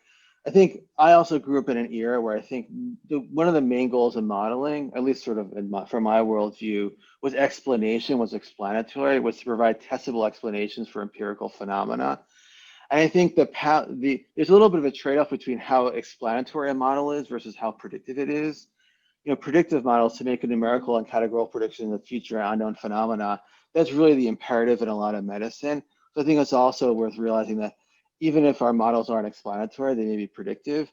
S2: I think I also grew up in an era where I think one of the main goals of modeling, at least sort of from my worldview, was explanation, was explanatory, was to provide testable explanations for empirical phenomena. And I think there's a little bit of a trade-off between how explanatory a model is versus how predictive it is. Predictive models to make a numerical and categorical prediction of future unknown phenomena, that's really the imperative in a lot of medicine. So I think it's also worth realizing that even if our models aren't explanatory, they may be predictive.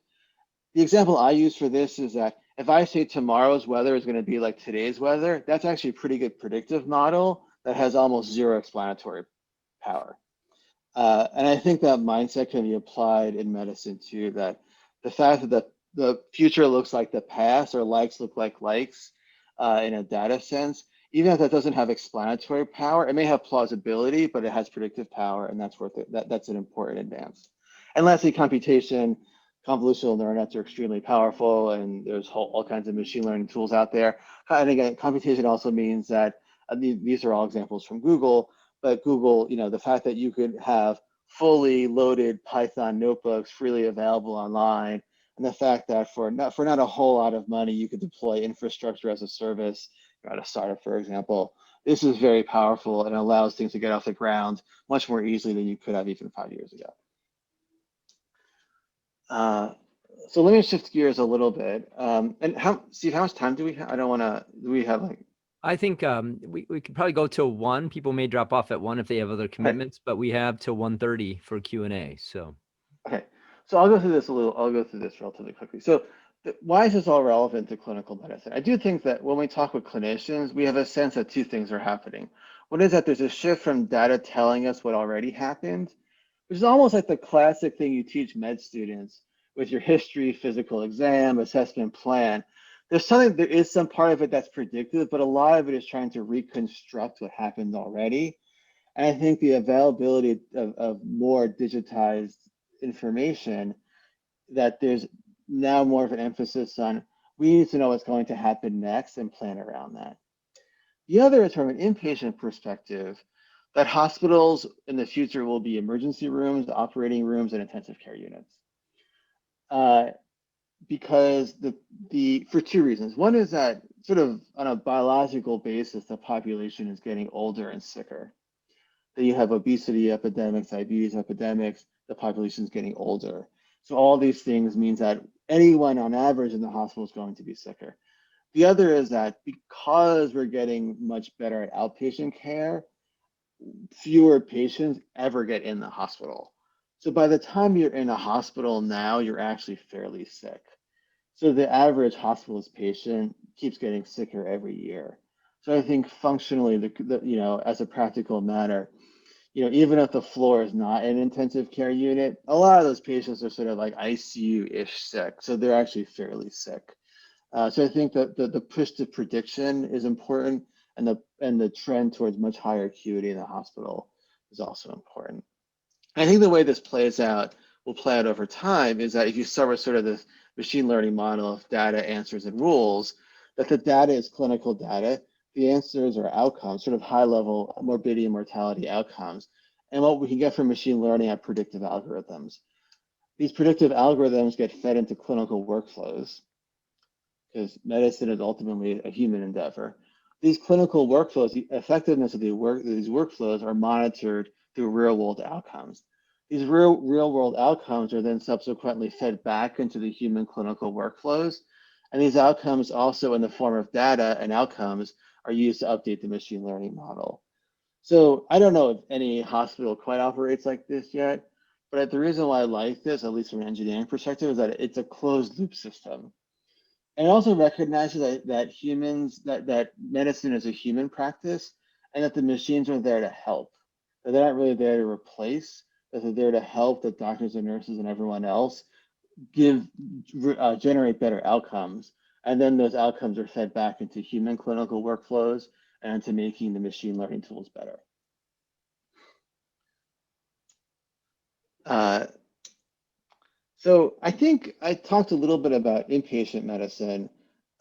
S2: The example I use for this is that if I say tomorrow's weather is going to be like today's weather, that's actually a pretty good predictive model that has almost zero explanatory power. And I think that mindset can be applied in medicine too, that the fact that the future looks like the past or likes look like likes in a data sense, even if that doesn't have explanatory power, it may have plausibility, but it has predictive power, and that's worth it. That's an important advance. And lastly, computation. Convolutional neural nets are extremely powerful, and there's all kinds of machine learning tools out there. And again, computation also means that these are all examples from Google, but Google, the fact that you could have fully loaded Python notebooks freely available online, and the fact that for not a whole lot of money, you could deploy infrastructure as a service at a startup, for example. This is very powerful and allows things to get off the ground much more easily than you could have even 5 years ago. So let me shift gears a little bit. And Steve, how much time do we have? I don't want to, do we have like?
S1: I think we could probably go till 1. People may drop off at 1 if they have other commitments, but we have till 1:30 for Q&A. So.
S2: Okay, so I'll go through this relatively quickly. So why is this all relevant to clinical medicine? I do think that when we talk with clinicians, we have a sense that two things are happening. One is that there's a shift from data telling us what already happened, which is almost like the classic thing you teach med students with your history, physical exam, assessment plan. There is some part of it that's predictive, but a lot of it is trying to reconstruct what happened already. And I think the availability of more digitized information, that there's now more of an emphasis on, we need to know what's going to happen next and plan around that. The other is from an inpatient perspective, that hospitals in the future will be emergency rooms, operating rooms, and intensive care units. Because for two reasons. One is that sort of on a biological basis, the population is getting older and sicker. That you have obesity epidemics, diabetes epidemics, the population is getting older. So all these things means that anyone on average in the hospital is going to be sicker. The other is that because we're getting much better at outpatient care, fewer patients ever get in the hospital. So by the time you're in a hospital now, you're actually fairly sick. So the average hospitalist patient keeps getting sicker every year. So I think functionally, as a practical matter, even if the floor is not an intensive care unit, a lot of those patients are sort of like ICU-ish sick. So they're actually fairly sick. So I think that the push to prediction is important, and the trend towards much higher acuity in the hospital is also important. I think the way this will play out over time is that if you start with sort of this machine learning model of data, answers, and rules, that the data is clinical data, the answers are outcomes, sort of high-level morbidity and mortality outcomes, and what we can get from machine learning are predictive algorithms. These predictive algorithms get fed into clinical workflows, because medicine is ultimately a human endeavor. These clinical workflows, the effectiveness of these workflows are monitored through real-world outcomes. These real-world outcomes are then subsequently fed back into the human clinical workflows, and these outcomes also in the form of data and outcomes are used to update the machine learning model. So I don't know if any hospital quite operates like this yet, but the reason why I like this, at least from an engineering perspective, is that it's a closed loop system. And it also recognizes that medicine is a human practice, and that the machines are there to help. That they're not really there to replace, that they're there to help the doctors and nurses and everyone else generate better outcomes. And then those outcomes are fed back into human clinical workflows and into making the machine learning tools better. So I think I talked a little bit about inpatient medicine,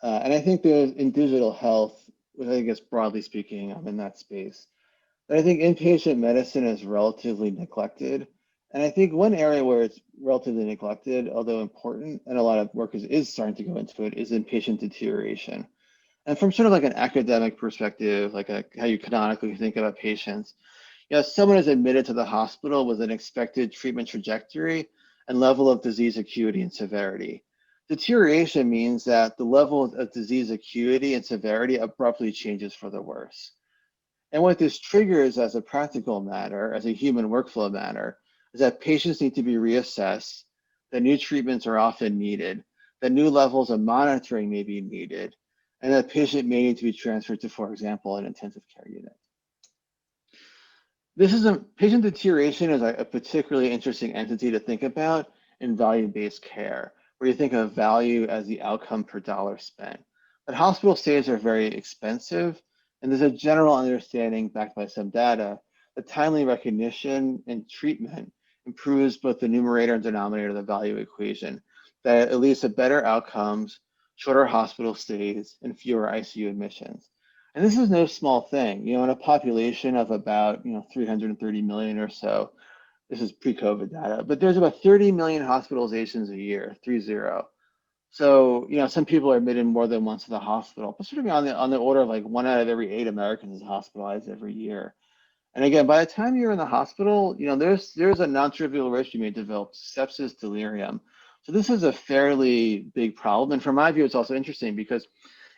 S2: and I think there's in digital health, which I guess broadly speaking, I'm in that space. But I think inpatient medicine is relatively neglected. And I think one area where it's relatively neglected, although important, and a lot of work is starting to go into it, is inpatient deterioration. And from sort of like an academic perspective, like how you canonically think about patients, someone is admitted to the hospital with an expected treatment trajectory and level of disease acuity and severity. Deterioration means that the level of disease acuity and severity abruptly changes for the worse. And what this triggers as a practical matter, as a human workflow matter, is that patients need to be reassessed, that new treatments are often needed, that new levels of monitoring may be needed, and that patient may need to be transferred to, for example, an intensive care unit. Patient deterioration is a particularly interesting entity to think about in value-based care, where you think of value as the outcome per dollar spent. But hospital stays are very expensive, and there's a general understanding backed by some data that timely recognition and treatment improves both the numerator and denominator of the value equation, that it leads to better outcomes, shorter hospital stays, and fewer ICU admissions. And this is no small thing, in a population of about, 330 million or so. This is pre-COVID data, but there's about 30 million hospitalizations a year, 30. So, some people are admitted more than once to the hospital, but sort of on the order of like 1 out of every 8 Americans is hospitalized every year. And again, by the time you're in the hospital, there's a non-trivial risk you may develop sepsis, delirium. So this is a fairly big problem. And from my view, it's also interesting because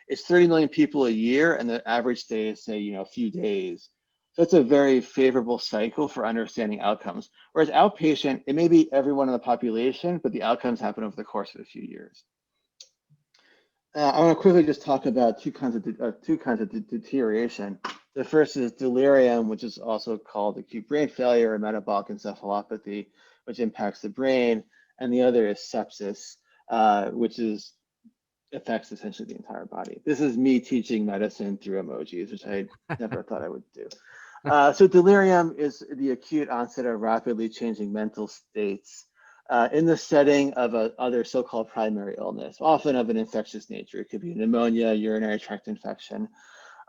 S2: it's 30 million people a year, and the average stay is, say, a few days. So it's a very favorable cycle for understanding outcomes. Whereas outpatient, it may be everyone in the population, but the outcomes happen over the course of a few years. I want to quickly just talk about two kinds of deterioration. The first is delirium, which is also called acute brain failure or metabolic encephalopathy, which impacts the brain, and the other is sepsis, which affects essentially the entire body. This is me teaching medicine through emojis, which I never thought I would do. So delirium is the acute onset of rapidly changing mental states in the setting of other so-called primary illness, often of an infectious nature. It could be pneumonia, urinary tract infection.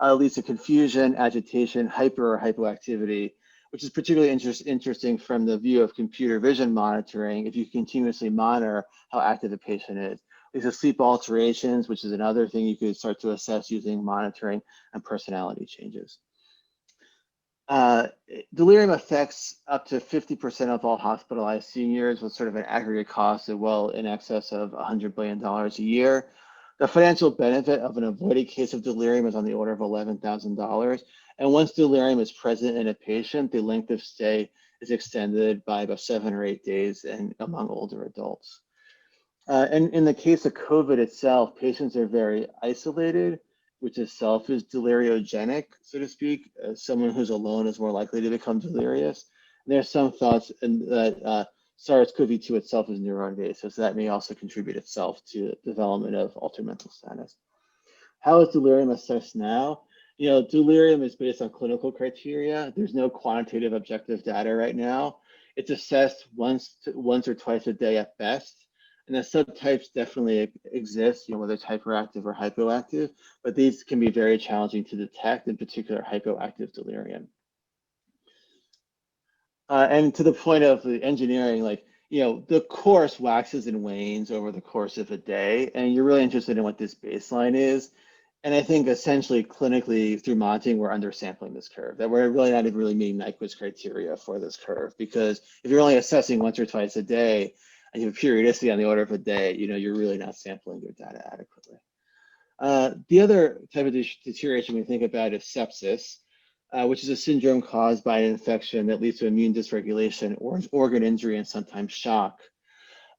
S2: Leads to confusion, agitation, hyper or hypoactivity, which is particularly interesting from the view of computer vision monitoring. If you continuously monitor how active a patient is, leads to sleep alterations, which is another thing you could start to assess using monitoring, and personality changes. Delirium affects up to 50% of all hospitalized seniors with sort of an aggregate cost of well in excess of $100 billion a year. The financial benefit of an avoided case of delirium is on the order of $11,000. And once delirium is present in a patient, the length of stay is extended by about 7 or 8 days and among older adults. And in the case of COVID itself, patients are very isolated, which itself is deliriogenic, so to speak. Someone who's alone is more likely to become delirious. And there's some thoughts that SARS-CoV-2 itself is neuroinvasive, so that may also contribute itself to the development of altered mental status. How is delirium assessed now? Delirium is based on clinical criteria. There's no quantitative objective data right now. It's assessed once or twice a day at best. And the subtypes definitely exist, whether it's hyperactive or hypoactive, but these can be very challenging to detect, in particular hypoactive delirium. And to the point of the engineering, the course waxes and wanes over the course of a day, and you're really interested in what this baseline is. And I think essentially clinically through monitoring, we're undersampling this curve, that we're really not even really meeting Nyquist criteria for this curve, because if you're only assessing once or twice a day, and you have periodicity on the order of a day, you're really not sampling your data adequately. The other type of deterioration we think about is sepsis, which is a syndrome caused by an infection that leads to immune dysregulation or organ injury and sometimes shock.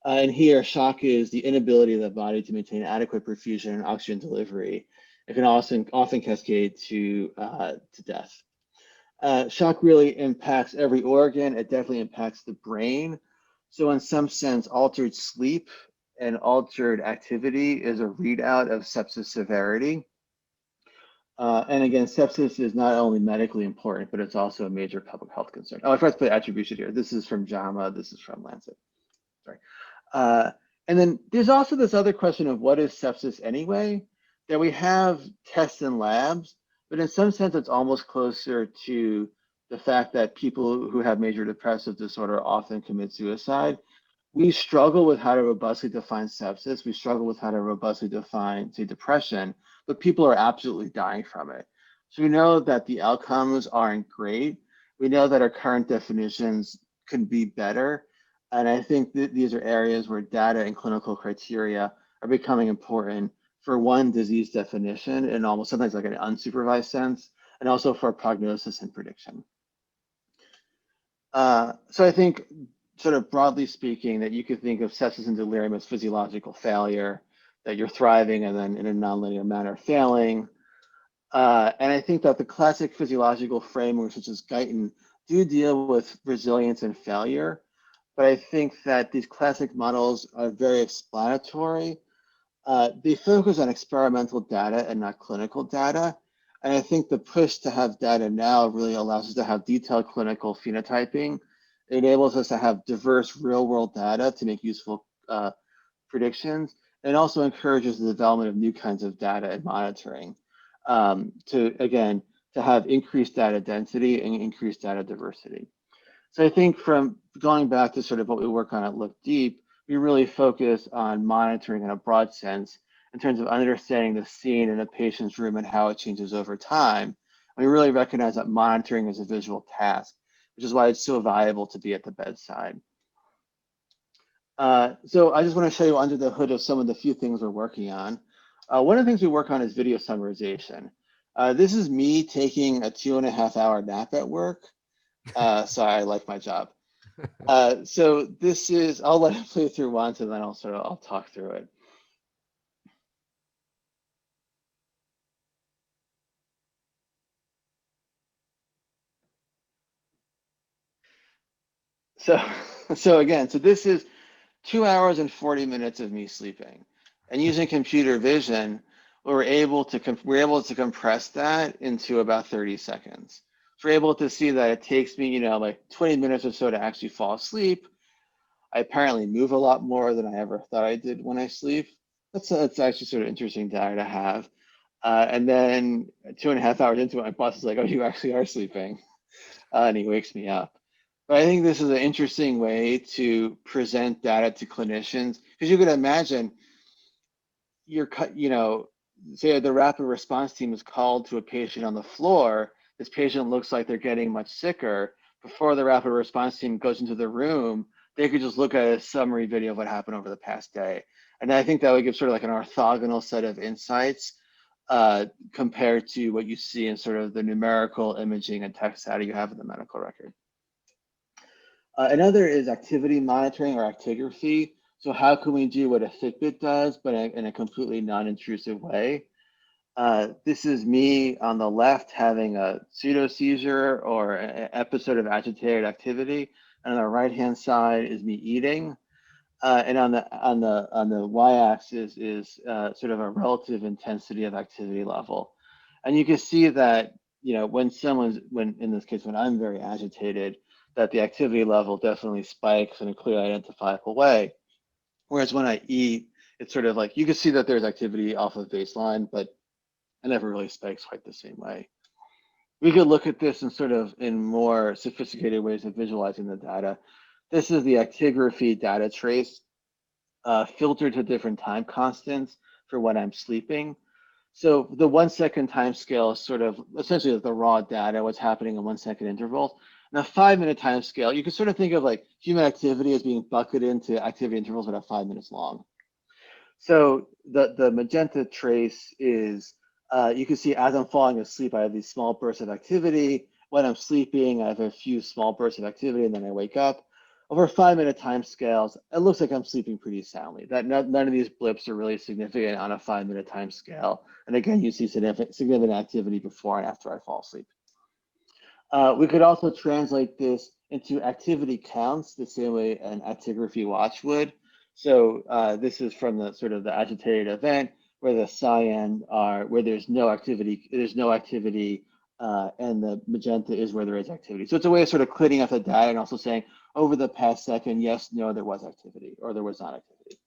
S2: And here, shock is the inability of the body to maintain adequate perfusion and oxygen delivery. It can often cascade to death. Shock really impacts every organ. It definitely impacts the brain. So in some sense, altered sleep and altered activity is a readout of sepsis severity. And again, sepsis is not only medically important, but it's also a major public health concern. Oh, I forgot to put attribution here. This is from JAMA. This is from Lancet. Sorry. And then there's also this other question of what is sepsis anyway? That we have tests and labs, but in some sense, it's almost closer to the fact that people who have major depressive disorder often commit suicide. We struggle with how to robustly define sepsis. We struggle with how to robustly define, say, depression, but people are absolutely dying from it. So we know that the outcomes aren't great. We know that our current definitions can be better. And I think that these are areas where data and clinical criteria are becoming important for one, disease definition, and almost sometimes like an unsupervised sense, and also for prognosis and prediction. So I think sort of broadly speaking, that you could think of sepsis and delirium as physiological failure, that you're thriving and then in a nonlinear manner failing. And I think that the classic physiological frameworks, such as Guyton, do deal with resilience and failure. But I think that these classic models are very explanatory. They focus on experimental data and not clinical data. And I think the push to have data now really allows us to have detailed clinical phenotyping. It enables us to have diverse real world data to make useful predictions, and also encourages the development of new kinds of data and monitoring to have increased data density and increased data diversity. So I think from going back to sort of what we work on at LookDeep, we really focus on monitoring in a broad sense in terms of understanding the scene in a patient's room and how it changes over time. And we really recognize that monitoring is a visual task, which is why it's so valuable to be at the bedside. So I just want to show you under the hood of some of the few things we're working on. One of the things we work on is video summarization. This is me taking a 2.5-hour nap at work. Sorry, I like my job. So this is, I'll let it play through once and then I'll talk through it. So again, so this is 2 hours and 40 minutes of me sleeping, and using computer vision, we're able to compress that into about 30 seconds. So we're able to see that it takes me, like 20 minutes or so to actually fall asleep. I apparently move a lot more than I ever thought I did when I sleep. That's actually sort of interesting data to have. And then 2.5 hours into it, my boss is like, "Oh, you actually are sleeping," and he wakes me up. But I think this is an interesting way to present data to clinicians, because you could imagine say the rapid response team is called to a patient on the floor. This patient looks like they're getting much sicker. Before the rapid response team goes into the room, they could just look at a summary video of what happened over the past day. And I think that would give sort of like an orthogonal set of insights compared to what you see in sort of the numerical imaging and text data you have in the medical record. Another is activity monitoring or actigraphy. So how can we do what a Fitbit does, but in a completely non-intrusive way? This is me on the left having a pseudo seizure or an episode of agitated activity, and on the right-hand side is me eating. And on the y-axis is sort of a relative intensity of activity level. And you can see that when in this case when I'm very agitated, that the activity level definitely spikes in a clearly identifiable way. Whereas when I eat, it's sort of like you can see that there's activity off of baseline, but it never really spikes quite the same way. We could look at this in more sophisticated ways of visualizing the data. This is the actigraphy data trace filtered to different time constants for when I'm sleeping. So the 1 second time scale is sort of essentially the raw data, what's happening in 1 second intervals. And a 5-minute time scale, you can sort of think of like human activity as being bucketed into activity intervals that are 5 minutes long. So the magenta trace is, you can see as I'm falling asleep, I have these small bursts of activity. When I'm sleeping, I have a few small bursts of activity and then I wake up. Over 5-minute time scales, it looks like I'm sleeping pretty soundly. That none of these blips are really significant on a 5-minute time scale. And again, you see significant activity before and after I fall asleep. We could also translate this into activity counts the same way an actigraphy watch would. So this is from the sort of the agitated event where the cyan are where there's no activity, and the magenta is where there is activity. So it's a way of sort of cleaning up the data and also saying over the past second, yes, no, there was activity or there was not activity.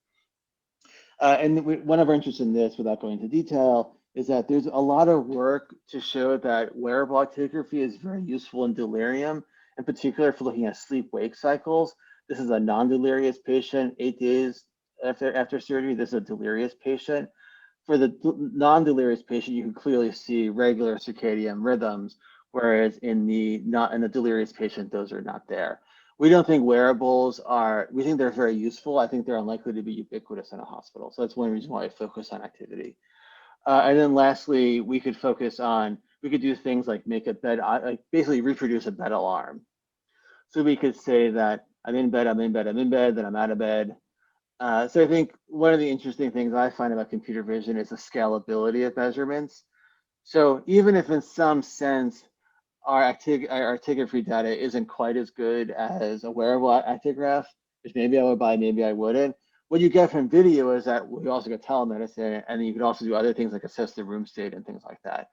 S2: One of our interests in this, without going into detail, is that there's a lot of work to show that wearable actigraphy is very useful in delirium, in particular for looking at sleep-wake cycles. This is a non-delirious patient, 8 days after surgery. This is a delirious patient. For the non-delirious patient, you can clearly see regular circadian rhythms, whereas in the delirious patient, those are not there. We don't think wearables are, we think they're very useful. I think they're unlikely to be ubiquitous in a hospital. So that's one reason why I focus on activity. And then lastly, we could do things like make a bed, like basically reproduce a bed alarm. So we could say that I'm in bed, I'm in bed, I'm in bed, then I'm out of bed. So I think one of the interesting things I find about computer vision is the scalability of measurements. So even if in some sense our actigraphy data isn't quite as good as a wearable actigraph, which maybe I would buy, maybe I wouldn't. What you get from video is that we also get telemedicine, and you could also do other things like assess the room state and things like that.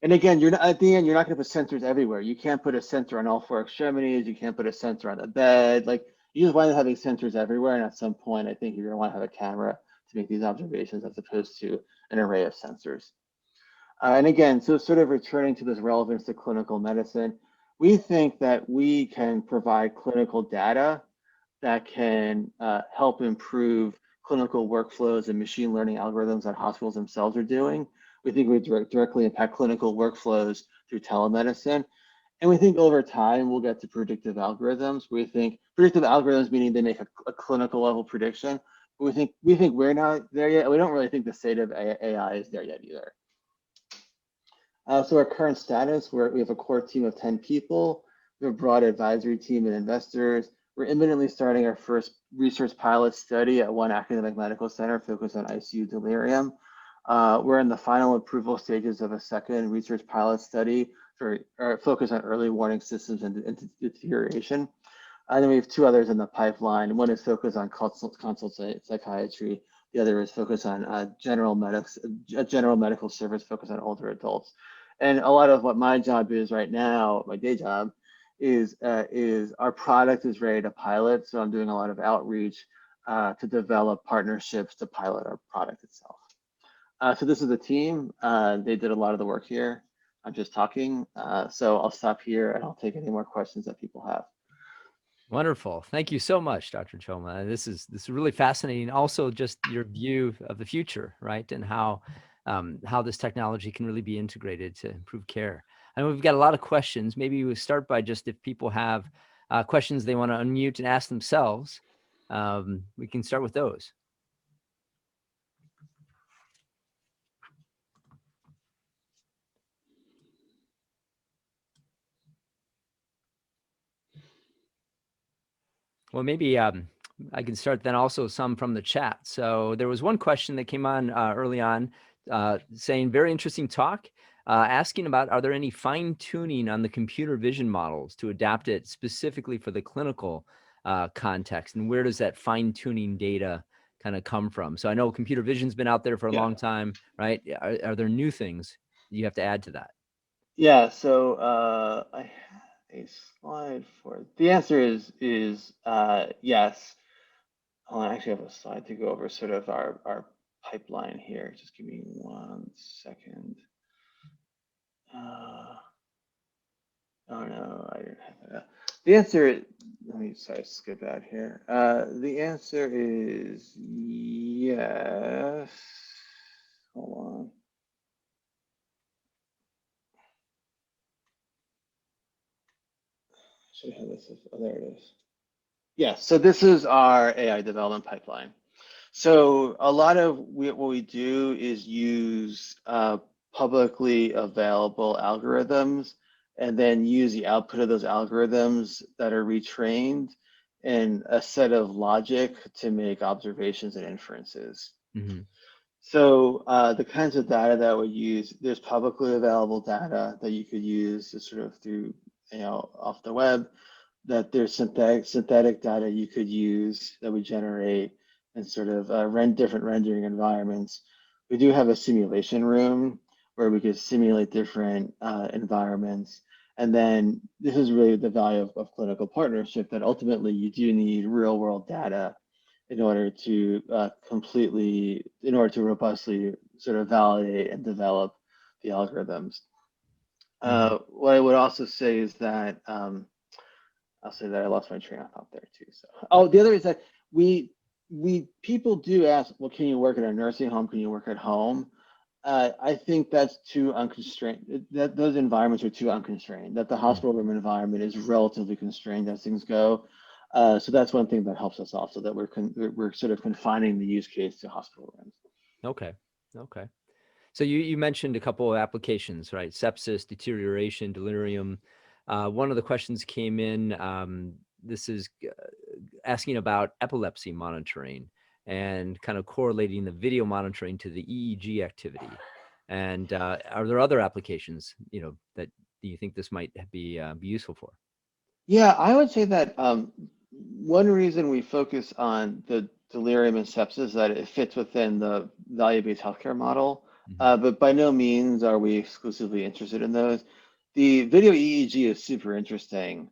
S2: And again, at the end, you're not going to put sensors everywhere. You can't put a sensor on all 4 extremities. You can't put a sensor on the bed. Like you just wind up having sensors everywhere. And at some point, I think you're going to want to have a camera to make these observations as opposed to an array of sensors. And again, so sort of returning to this relevance to clinical medicine, we think that we can provide clinical data that can help improve clinical workflows and machine learning algorithms that hospitals themselves are doing. We think we directly impact clinical workflows through telemedicine. And we think over time we'll get to predictive algorithms. We think predictive algorithms meaning they make a clinical level prediction. But we think we're not there yet. We don't really think the state of AI is there yet either. So our current status, we have a core team of 10 people. We have a broad advisory team and investors. We're imminently starting our first research pilot study at one academic medical center focused on ICU Delirium. We're in the final approval stages of a second research pilot study focused on early warning systems and deterioration. And then we have 2 others in the pipeline. One is focused on consult psychiatry. The other is focused on general medical service focused on older adults. And a lot of what my job is right now, my day job, is our product is ready to pilot. So I'm doing a lot of outreach to develop partnerships to pilot our product itself. So this is the team. They did a lot of the work here. I'm just talking. So I'll stop here and I'll take any more questions that people have.
S1: Wonderful. Thank you so much, Dr. Choma. This is really fascinating. Also, just your view of the future, right? And how this technology can really be integrated to improve care. I know we've got a lot of questions. Maybe we start by just if people have questions they want to unmute and ask themselves, we can start with those. Well, maybe I can start then also some from the chat. So there was one question that came on early on saying, very interesting talk, asking about, are there any fine tuning on the computer vision models to adapt it specifically for the clinical context? And where does that fine tuning data kind of come from? So I know computer vision's been out there for a long time, right? Are there new things you have to add to that?
S2: Yeah, so I have a slide for it. The answer is yes. I actually have a slide to go over sort of our pipeline here. Just give me 1 second. Oh no, I didn't have that. The answer, let me skip that here. The answer is yes. Hold on. Should have this. Oh, there it is. Yeah, so this is our AI development pipeline. So a lot of what we do is use publicly available algorithms and then use the output of those algorithms that are retrained and a set of logic to make observations and inferences. Mm-hmm. So the kinds of data that we use, there's publicly available data that you could use to sort of through, off the web. that there's synthetic data you could use that we generate in sort of different rendering environments. We do have a simulation room where we could simulate different environments. And then this is really the value of clinical partnership, that ultimately you do need real world data in order to robustly sort of validate and develop the algorithms. What I would also say is that I'll say that I lost my train of thought there too. So, oh, the other is that people do ask, well, can you work at a nursing home? Can you work at home? I think that's too unconstrained. That those environments are too unconstrained. That the hospital room environment is relatively constrained as things go. So that's one thing that helps us also, that we're sort of confining the use case to hospital rooms.
S1: Okay. Okay. So you mentioned a couple of applications, right? Sepsis, deterioration, delirium. One of the questions came in. This is asking about epilepsy monitoring and kind of correlating the video monitoring to the EEG activity. And are there other applications, that you think this might be useful for?
S2: Yeah, I would say that one reason we focus on the delirium and sepsis is that it fits within the value-based healthcare model, but by no means are we exclusively interested in those. The video EEG is super interesting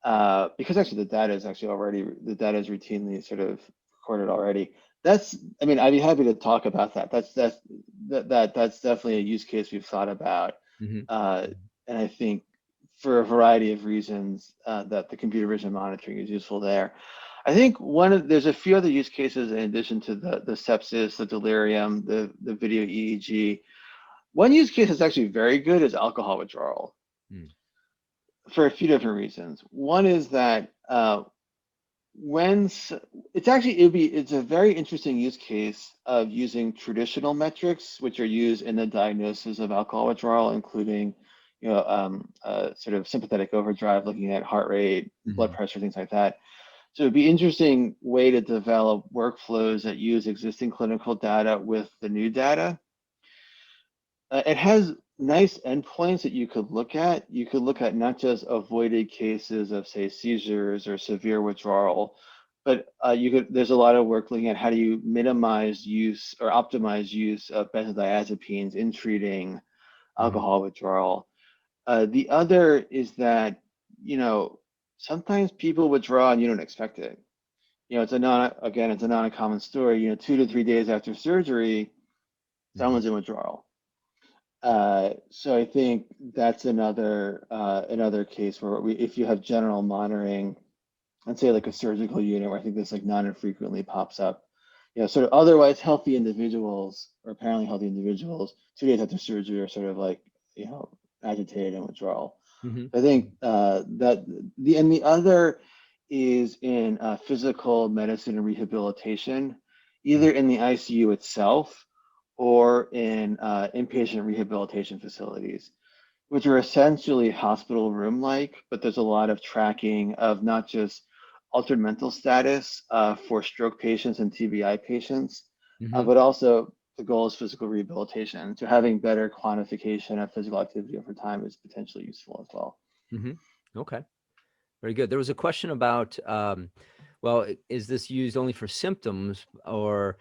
S2: because actually the data is routinely sort of recorded already. I mean, I'd be happy to talk about that. That's definitely a use case we've thought about, and I think for a variety of reasons that the computer vision monitoring is useful there. I think there's a few other use cases in addition to the sepsis, the delirium, the video EEG. One use case that's actually very good is alcohol withdrawal for a few different reasons. One is that it's a very interesting use case of using traditional metrics, which are used in the diagnosis of alcohol withdrawal, including sort of sympathetic overdrive, looking at heart rate, blood pressure, things like that. So it'd be an interesting way to develop workflows that use existing clinical data with the new data. It has nice endpoints that you could look at. You could look at not just avoided cases of, say, seizures or severe withdrawal, but there's a lot of work looking at how do you minimize use or optimize use of benzodiazepines in treating alcohol withdrawal. The other is that, sometimes people withdraw and you don't expect it. It's a not a common story. 2 to 3 days after surgery, someone's in withdrawal. So I think that's another case where if you have general monitoring, let's say like a surgical unit, where I think this like non-infrequently pops up, sort of otherwise healthy individuals or apparently healthy individuals 2 days after surgery are sort of like, agitated and withdrawal. I think the other is in physical medicine and rehabilitation, either in the ICU itself or in inpatient rehabilitation facilities, which are essentially hospital room-like, but there's a lot of tracking of not just altered mental status for stroke patients and TBI patients, but also the goal is physical rehabilitation. So having better quantification of physical activity over time is potentially useful as well.
S1: Okay, very good. There was a question about, well, is this used only for symptoms, or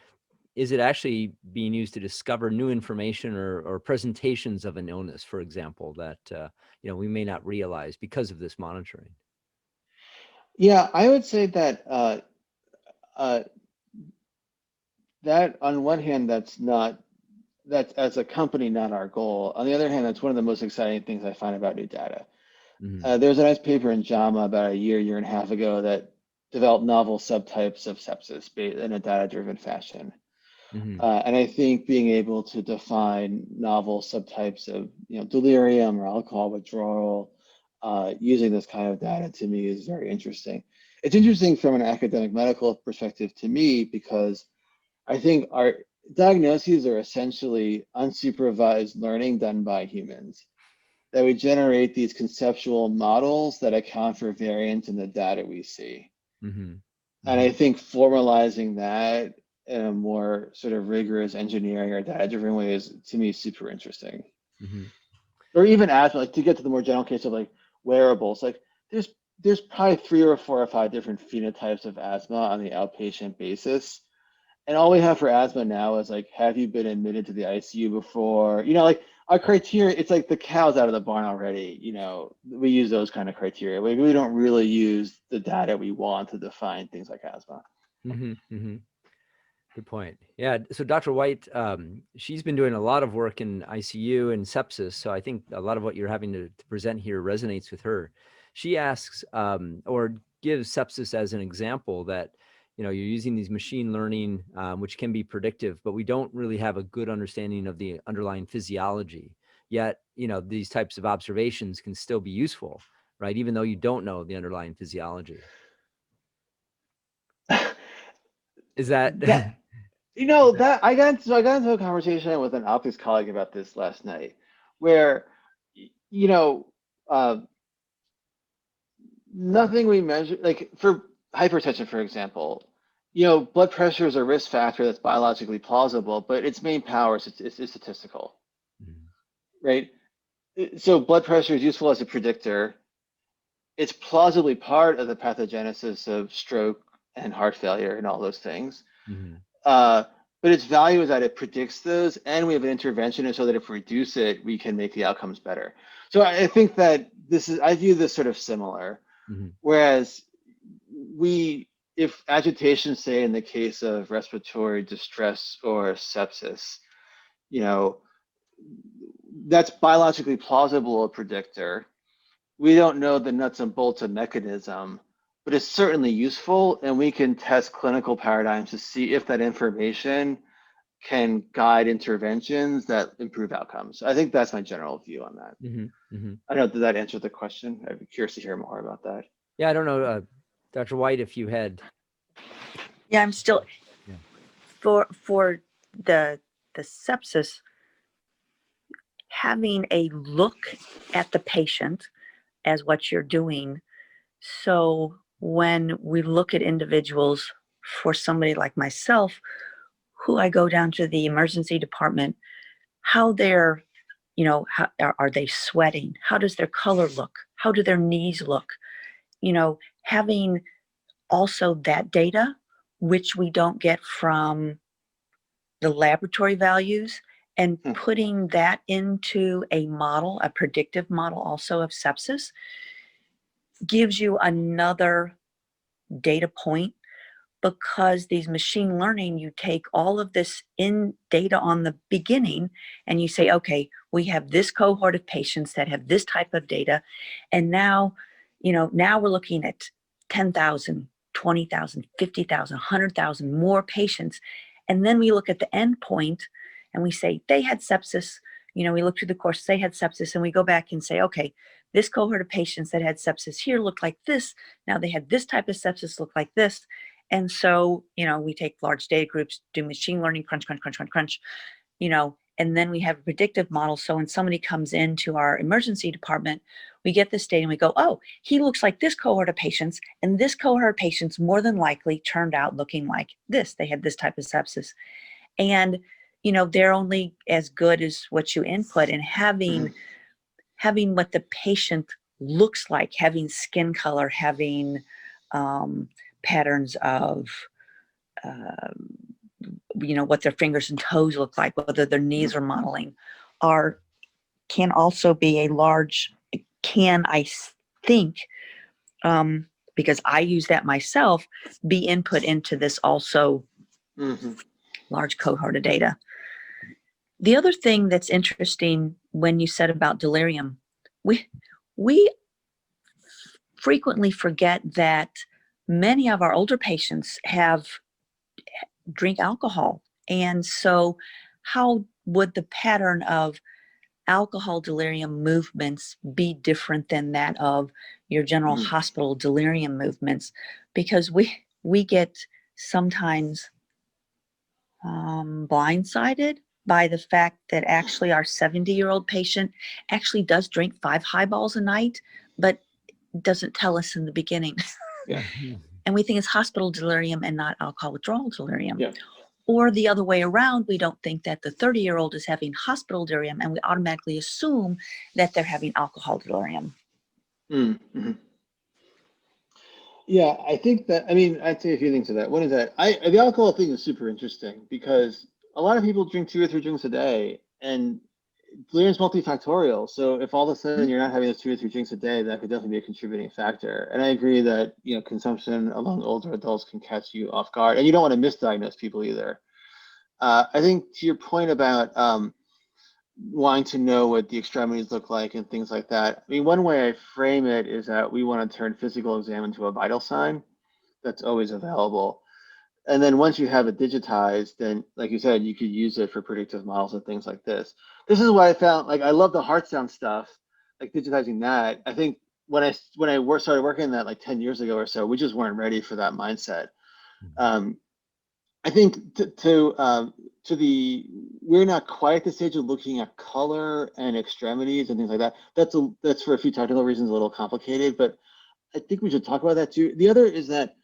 S1: is it actually being used to discover new information or presentations of an illness, for example, that we may not realize because of this monitoring?
S2: Yeah, I would say that that on one hand, that's as a company not our goal. On the other hand, that's one of the most exciting things I find about new data. There's a nice paper in JAMA about a year and a half ago that developed novel subtypes of sepsis in a data-driven fashion. And I think being able to define novel subtypes of delirium or alcohol withdrawal using this kind of data, to me, is very interesting. It's interesting from an academic medical perspective to me, because I think our diagnoses are essentially unsupervised learning done by humans, that we generate these conceptual models that account for variance in the data we see. And I think formalizing that in a more sort of rigorous engineering or data-driven way is, to me, super interesting. Or even to get to the more general case of like wearables, like there's there's probably 3 or 4 or 5 different phenotypes of asthma on the outpatient basis. And all we have for asthma now is like, have you been admitted to the ICU before? Like our criteria, it's like the cow's out of the barn already. We use those kind of criteria. We really don't really use the data we want to define things like asthma.
S1: Mm-hmm, mm-hmm. Good point. Yeah. So Dr. White, she's been doing a lot of work in ICU and sepsis. So I think a lot of what you're having to present here resonates with her. She asks, or gives sepsis as an example that, you're using these machine learning, which can be predictive, but we don't really have a good understanding of the underlying physiology. Yet, these types of observations can still be useful, right? Even though you don't know the underlying physiology. Is that?
S2: That that I got into a conversation with an optics colleague about this last night, where you know uh, nothing we measure, like for hypertension, for example, blood pressure is a risk factor that's biologically plausible, but its main power is statistical, right? So blood pressure is useful as a predictor. It's plausibly part of the pathogenesis of stroke and heart failure and all those things.
S1: Mm-hmm.
S2: But its value is that it predicts those, and we have an intervention so that if we reduce it, we can make the outcomes better. So I think that I view this sort of similar.
S1: Mm-hmm.
S2: Whereas if agitation, say in the case of respiratory distress or sepsis, that's biologically plausible a predictor. We don't know the nuts and bolts of mechanism, but it's certainly useful, and we can test clinical paradigms to see if that information can guide interventions that improve outcomes. I think that's my general view on that.
S1: Mm-hmm. Mm-hmm.
S2: I don't know, did that answer the question? I'd be curious to hear more about that.
S1: Yeah, I don't know, Dr. White, if you had.
S3: Yeah, I'm still for the sepsis, having a look at the patient as what you're doing. So when we look at individuals, for somebody like myself, who I go down to the emergency department, how they're, how are they sweating? How does their color look? How do their knees look? Having also that data, which we don't get from the laboratory values, and putting that into a model, a predictive model also of sepsis, gives you another data point, because these machine learning, you take all of this in data on the beginning and you say, okay, we have this cohort of patients that have this type of data. And now, now we're looking at 10,000, 20,000, 50,000, 100,000 more patients. And then we look at the end point and we say, they had sepsis. We look through the course, they had sepsis, and we go back and say, okay, this cohort of patients that had sepsis here looked like this. Now they had this type of sepsis, look like this. And so, we take large data groups, do machine learning, crunch, and then we have a predictive model. So when somebody comes into our emergency department, we get this data and we go, oh, he looks like this cohort of patients, and this cohort of patients more than likely turned out looking like this. They had this type of sepsis. And, they're only as good as what you input, and having what the patient looks like, having skin color, having patterns of, what their fingers and toes look like, whether their knees are modeling, can also be a large, I think, because I use that myself, be input into this also large cohort of data. The other thing that's interesting when you said about delirium, we frequently forget that many of our older patients drink alcohol. And so how would the pattern of alcohol delirium movements be different than that of your general hospital delirium movements? Because we get sometimes blindsided by the fact that actually our 70-year-old patient actually does drink 5 highballs a night, but doesn't tell us in the beginning.
S2: Yeah.
S3: And we think it's hospital delirium and not alcohol withdrawal delirium.
S2: Yeah.
S3: Or the other way around, we don't think that the 30-year-old is having hospital delirium, and we automatically assume that they're having alcohol delirium.
S2: Mm-hmm. Yeah, I think that, I mean, I'd say a few things to that. One is that the alcohol thing is super interesting because a lot of people drink 2 or 3 drinks a day, and delirium is multifactorial. So if all of a sudden you're not having those 2 or 3 drinks a day, that could definitely be a contributing factor. And I agree that, consumption among older adults can catch you off guard, and you don't want to misdiagnose people either. I think to your point about wanting to know what the extremities look like and things like that. I mean, one way I frame it is that we want to turn physical exam into a vital sign that's always available. And then once you have it digitized, then like you said, you could use it for predictive models and things like this. This is what I found. Like I love the heart sound stuff, like digitizing that. I think when I started working on that like 10 years ago or so, we just weren't ready for that mindset. Um, I think to the we're not quite at the stage of looking at color and extremities and things like that. That's for a few technical reasons a little complicated, but I think we should talk about that too. The other is that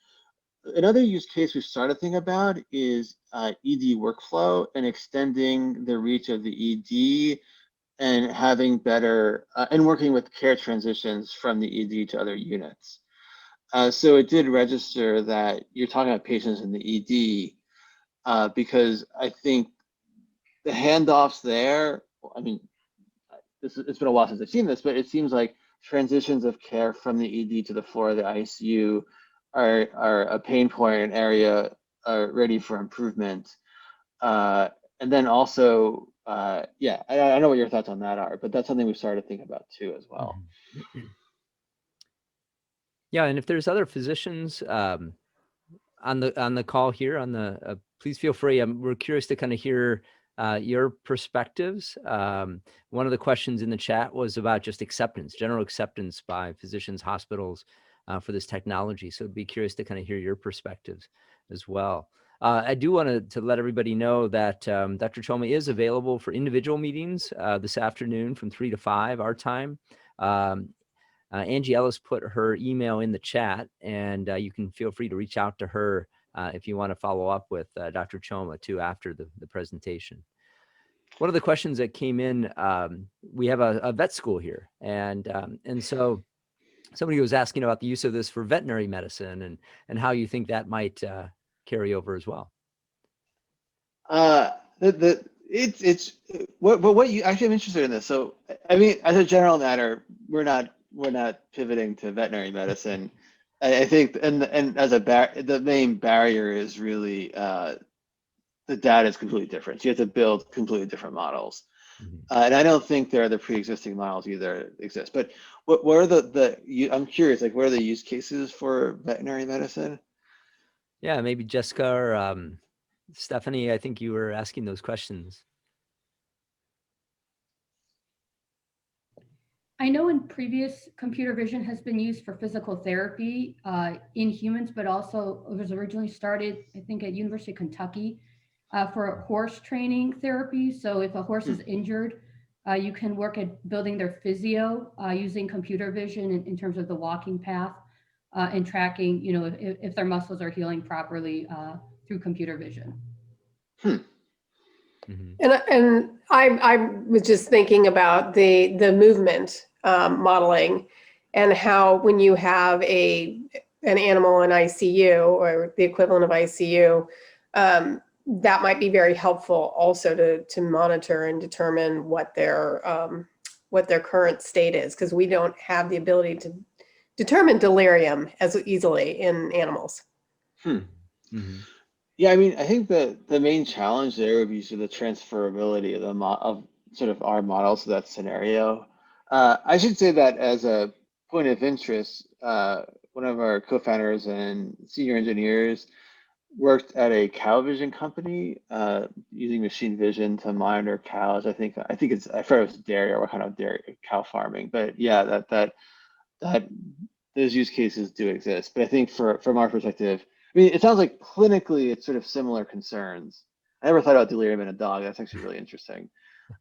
S2: another use case we've started to think about is ED workflow and extending the reach of the ED and having better and working with care transitions from the ED to other units. So it did register that you're talking about patients in the ED because I think the handoffs there, I mean, it's been a while since I've seen this, but it seems like transitions of care from the ED to the floor of the ICU are a pain point, an area ready for improvement. Uh, and then also, yeah, I know what your thoughts on that are, but that's something we started to think about too as well.
S1: Mhm. Yeah, and if there's other physicians on the call here, please feel free. We're curious to kind of hear your perspectives. One of the questions in the chat was about just acceptance, general acceptance by physicians, hospitals for this technology. So I'd be curious to kind of hear your perspectives as well. I do want to let everybody know that Dr. Choma is available for individual meetings this afternoon from 3 to 5 our time. Angie Ellis put her email in the chat, and you can feel free to reach out to her if you want to follow up with Dr. Choma too after the presentation. One of the questions that came in, we have a vet school here, and so somebody was asking about the use of this for veterinary medicine and how you think that might carry over as well.
S2: Uh, it's what you actually I'm interested in this. So I mean, as a general matter, we're not pivoting to veterinary medicine. I think and as the main barrier is really the data is completely different. So you have to build completely different models.
S1: Mhm.
S2: And I don't think there are the pre-existing models either exist. But what are I'm curious, like what are the use cases for veterinary medicine?
S1: Yeah, maybe Jessica or Stephanie, I think you were asking those questions.
S4: I know in previous computer vision has been used for physical therapy in humans, but also it was originally started, I think, at University of Kentucky for horse training therapy. So if a horse is injured, you can work at building their physio using computer vision in terms of the walking path and tracking, if their muscles are healing properly through computer vision.
S1: Mm-hmm.
S5: And I was just thinking about the movement modeling and how when you have an animal in ICU or the equivalent of ICU, that might be very helpful also to monitor and determine what their current state is, because we don't have the ability to determine delirium as easily in animals.
S1: Mm-hmm.
S2: Yeah, I mean, I think the main challenge there would be sort of the transferability of of sort of our models to that scenario. I should say that as a point of interest, one of our co-founders and senior engineers worked at a cow vision company using machine vision to monitor cows. I forgot it was dairy or what kind of dairy cow farming, but yeah, that those use cases do exist. But I think from our perspective, I mean, it sounds like clinically it's sort of similar concerns. I never thought about delirium in a dog. That's actually really interesting.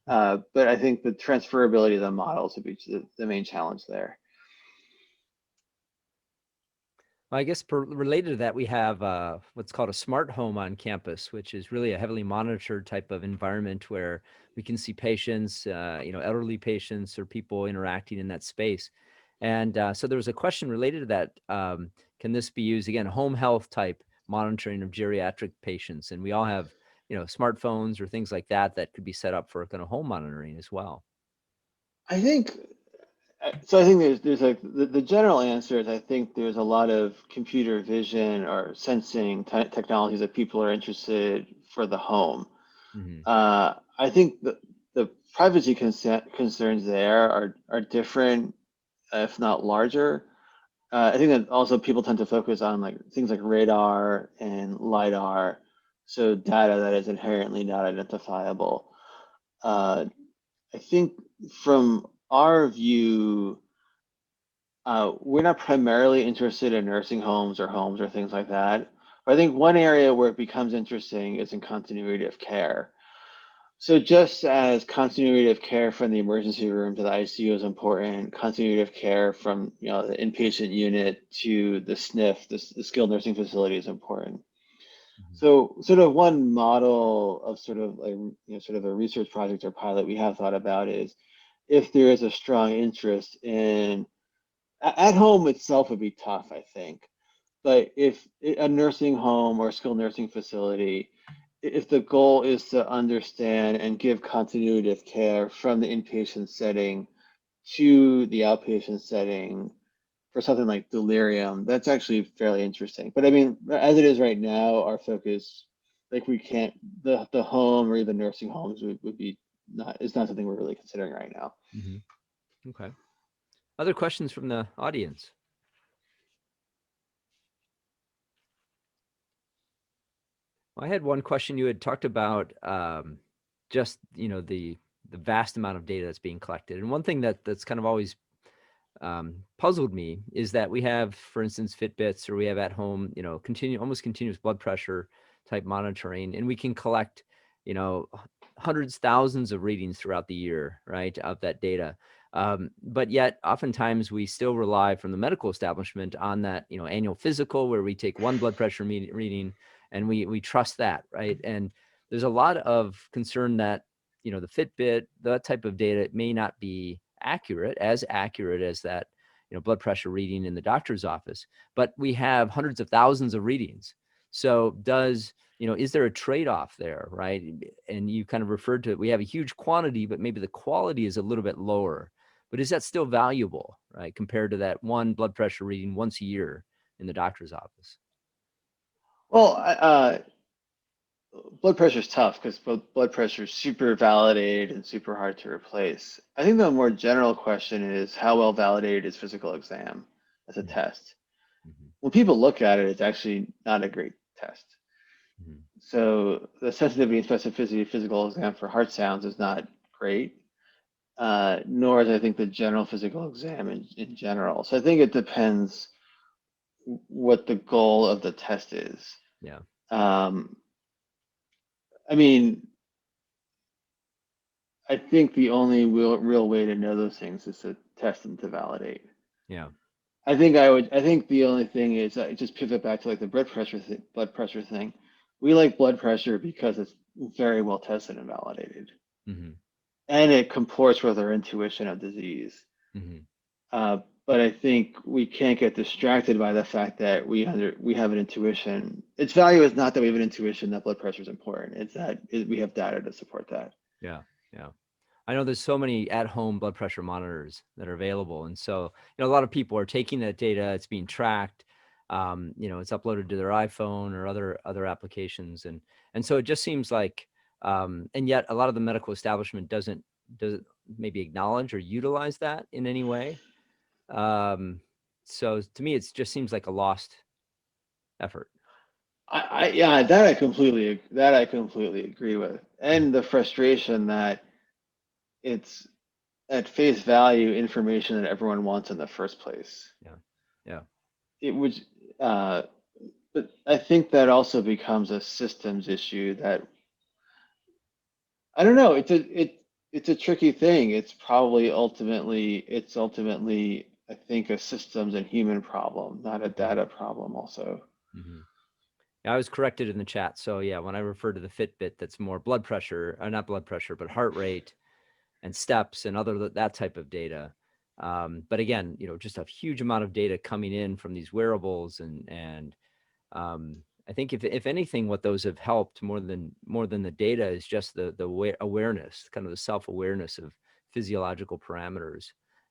S2: But I think the transferability of the models would be the main challenge there.
S1: Well, I guess related to that, we have what's called a smart home on campus, which is really a heavily monitored type of environment where we can see patients, elderly patients or people interacting in that space. And so there was a question related to that. can this be used, again, home health type monitoring of geriatric patients? And we all have, smartphones or things like that that could be set up for kind of home monitoring as well.
S2: I think so. I think there's like the general answer is I think there's a lot of computer vision or sensing technologies that people are interested for the home.
S1: Mm-hmm.
S2: I think the privacy concerns there are different, if not larger. I think that also people tend to focus on like things like radar and lidar, so data that is inherently not identifiable. I think from our view, we're not primarily interested in nursing homes or things like that. But I think one area where it becomes interesting is in continuity of care. So just as continuity of care from the emergency room to the ICU is important, continuity of care from the inpatient unit to the SNF, the skilled nursing facility, is important.
S1: Mm-hmm.
S2: So sort of one model of sort of like sort of a research project or pilot we have thought about is if there is a strong interest in at home itself would be tough, I think. But if a nursing home or skilled nursing facility, if the goal is to understand and give continuity of care from the inpatient setting to the outpatient setting for something like delirium, that's actually fairly interesting. But I mean, as it is right now, our focus, like we can't, the home or even nursing homes would be not, it's not something we're really considering right now.
S1: Mm-hmm. Okay. Other questions from the audience? Well, I had one question. You had talked about just the vast amount of data that's being collected, and one thing that's kind of always puzzled me is that we have, for instance, Fitbits, or we have at home, almost continuous blood pressure type monitoring, and we can collect, hundreds, thousands of readings throughout the year, right, of that data. But yet, oftentimes, we still rely from the medical establishment on that, annual physical, where we take one blood pressure reading, and we trust that, right? And there's a lot of concern that, the Fitbit, that type of data may not be accurate as that, blood pressure reading in the doctor's office. But we have hundreds of thousands of readings. So is there a trade-off there, right? And you kind of referred to it. We have a huge quantity, but maybe the quality is a little bit lower. But is that still valuable, right, compared to that one blood pressure reading once a year in the doctor's office?
S2: Well, blood pressure is tough because blood pressure is super validated and super hard to replace. I think the more general question is how well validated is physical exam as a test?
S1: Mm-hmm.
S2: When people look at it, it's actually not a great test.
S1: Mm-hmm.
S2: So the sensitivity and specificity of physical exam for heart sounds is not great, nor is I think the general physical exam in general. So I think it depends what the goal of the test is.
S1: Yeah.
S2: I mean, I think the only real way to know those things is to test them to validate.
S1: Yeah.
S2: I think the only thing is just pivot back to like the blood pressure thing. We like blood pressure because it's very well tested and validated,
S1: Mm-hmm.
S2: and it comports with our intuition of disease.
S1: Mm-hmm.
S2: But I think we can't get distracted by the fact that we have an intuition. Its value is not that we have an intuition that blood pressure is important. It's that we have data to support that.
S1: Yeah. Yeah. I know there's so many at-home blood pressure monitors that are available. And so, a lot of people are taking that data, it's being tracked, it's uploaded to their iPhone or other applications. And so it just seems like, and yet a lot of the medical establishment doesn't maybe acknowledge or utilize that in any way. So to me, it just seems like a lost effort.
S2: Yeah, that I completely agree with, and the frustration that it's at face value information that everyone wants in the first place.
S1: Yeah. Yeah.
S2: It would, but I think that also becomes a systems issue that I don't know. It's a tricky thing. It's ultimately I think a systems and human problem, not a data problem. Also.
S1: Mm-hmm. I was corrected in the chat. So yeah, when I refer to the Fitbit, that's more blood pressure, not blood pressure, but heart rate and steps and other that type of data. But again, just a huge amount of data coming in from these wearables, and I think if anything, what those have helped more than the data is just the awareness, kind of the self-awareness of physiological parameters,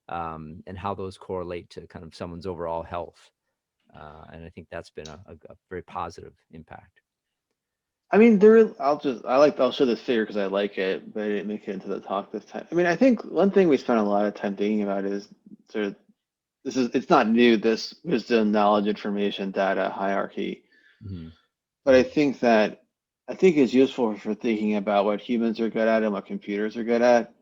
S1: and how those correlate to kind of someone's overall health. And I think that's been a very positive impact.
S2: I mean, I'll show this figure because I like it, but I didn't make it into the talk this time. I mean, I think one thing we spent a lot of time thinking about is sort of, it's not new, this wisdom, knowledge, information, data hierarchy.
S1: Mm-hmm.
S2: But I think it's useful for thinking about what humans are good at and what computers are good at.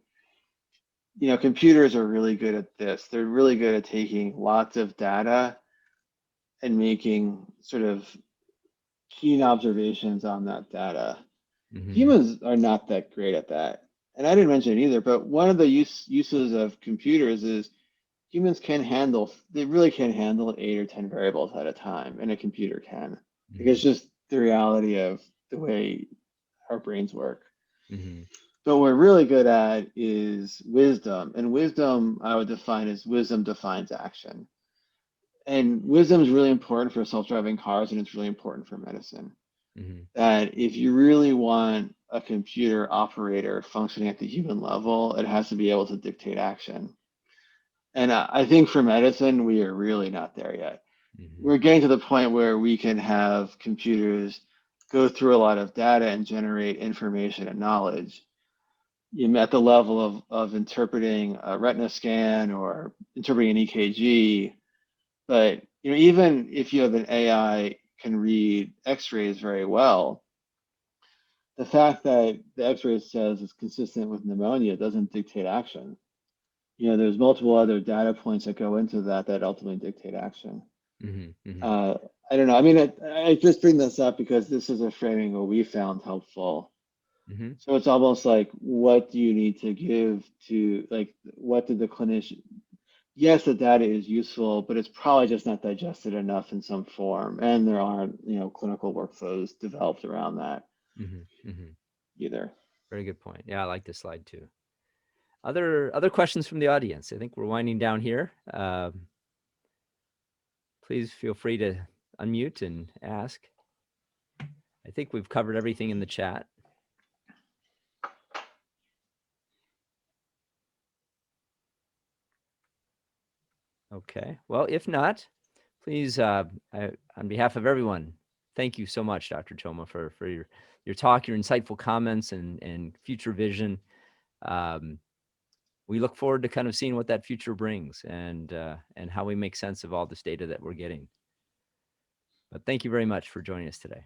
S2: Computers are really good at this. They're really good at taking lots of data and making sort of keen observations on that data.
S1: Mm-hmm.
S2: Humans are not that great at that. And I didn't mention it either, but one of the uses of computers is humans they really can handle 8 or 10 variables at a time, and a computer can.
S1: Mm-hmm.
S2: Because it's just the reality of the way our brains work.
S1: Mm-hmm.
S2: But what we're really good at is wisdom. And wisdom, I would define as wisdom defines action. And wisdom is really important for self-driving cars, and it's really important for medicine.
S1: Mm-hmm.
S2: That if you really want a computer operator functioning at the human level, it has to be able to dictate action. And I think for medicine, we are really not there yet.
S1: Mm-hmm.
S2: We're getting to the point where we can have computers go through a lot of data and generate information and knowledge. At the level of interpreting a retina scan or interpreting an EKG. But even if you have an AI can read X-rays very well, the fact that the X-ray says it's consistent with pneumonia doesn't dictate action. There's multiple other data points that go into that ultimately dictate action.
S1: Mm-hmm. Mm-hmm.
S2: I don't know. I mean, I just bring this up because this is a framing what we found helpful.
S1: Mm-hmm.
S2: So it's almost like, what do you need to give to, like, what did the clinician? Yes, the data is useful, but it's probably just not digested enough in some form, and there aren't, clinical workflows developed around that
S1: Mm-hmm. Mm-hmm.
S2: either.
S1: Very good point. Yeah, I like this slide too. Other questions from the audience? I think we're winding down here. Please feel free to unmute and ask. I think we've covered everything in the chat. Okay. Well, if not, please, on behalf of everyone, thank you so much, Dr. Choma, for your talk, your insightful comments, and future vision. We look forward to kind of seeing what that future brings, and how we make sense of all this data that we're getting. But thank you very much for joining us today.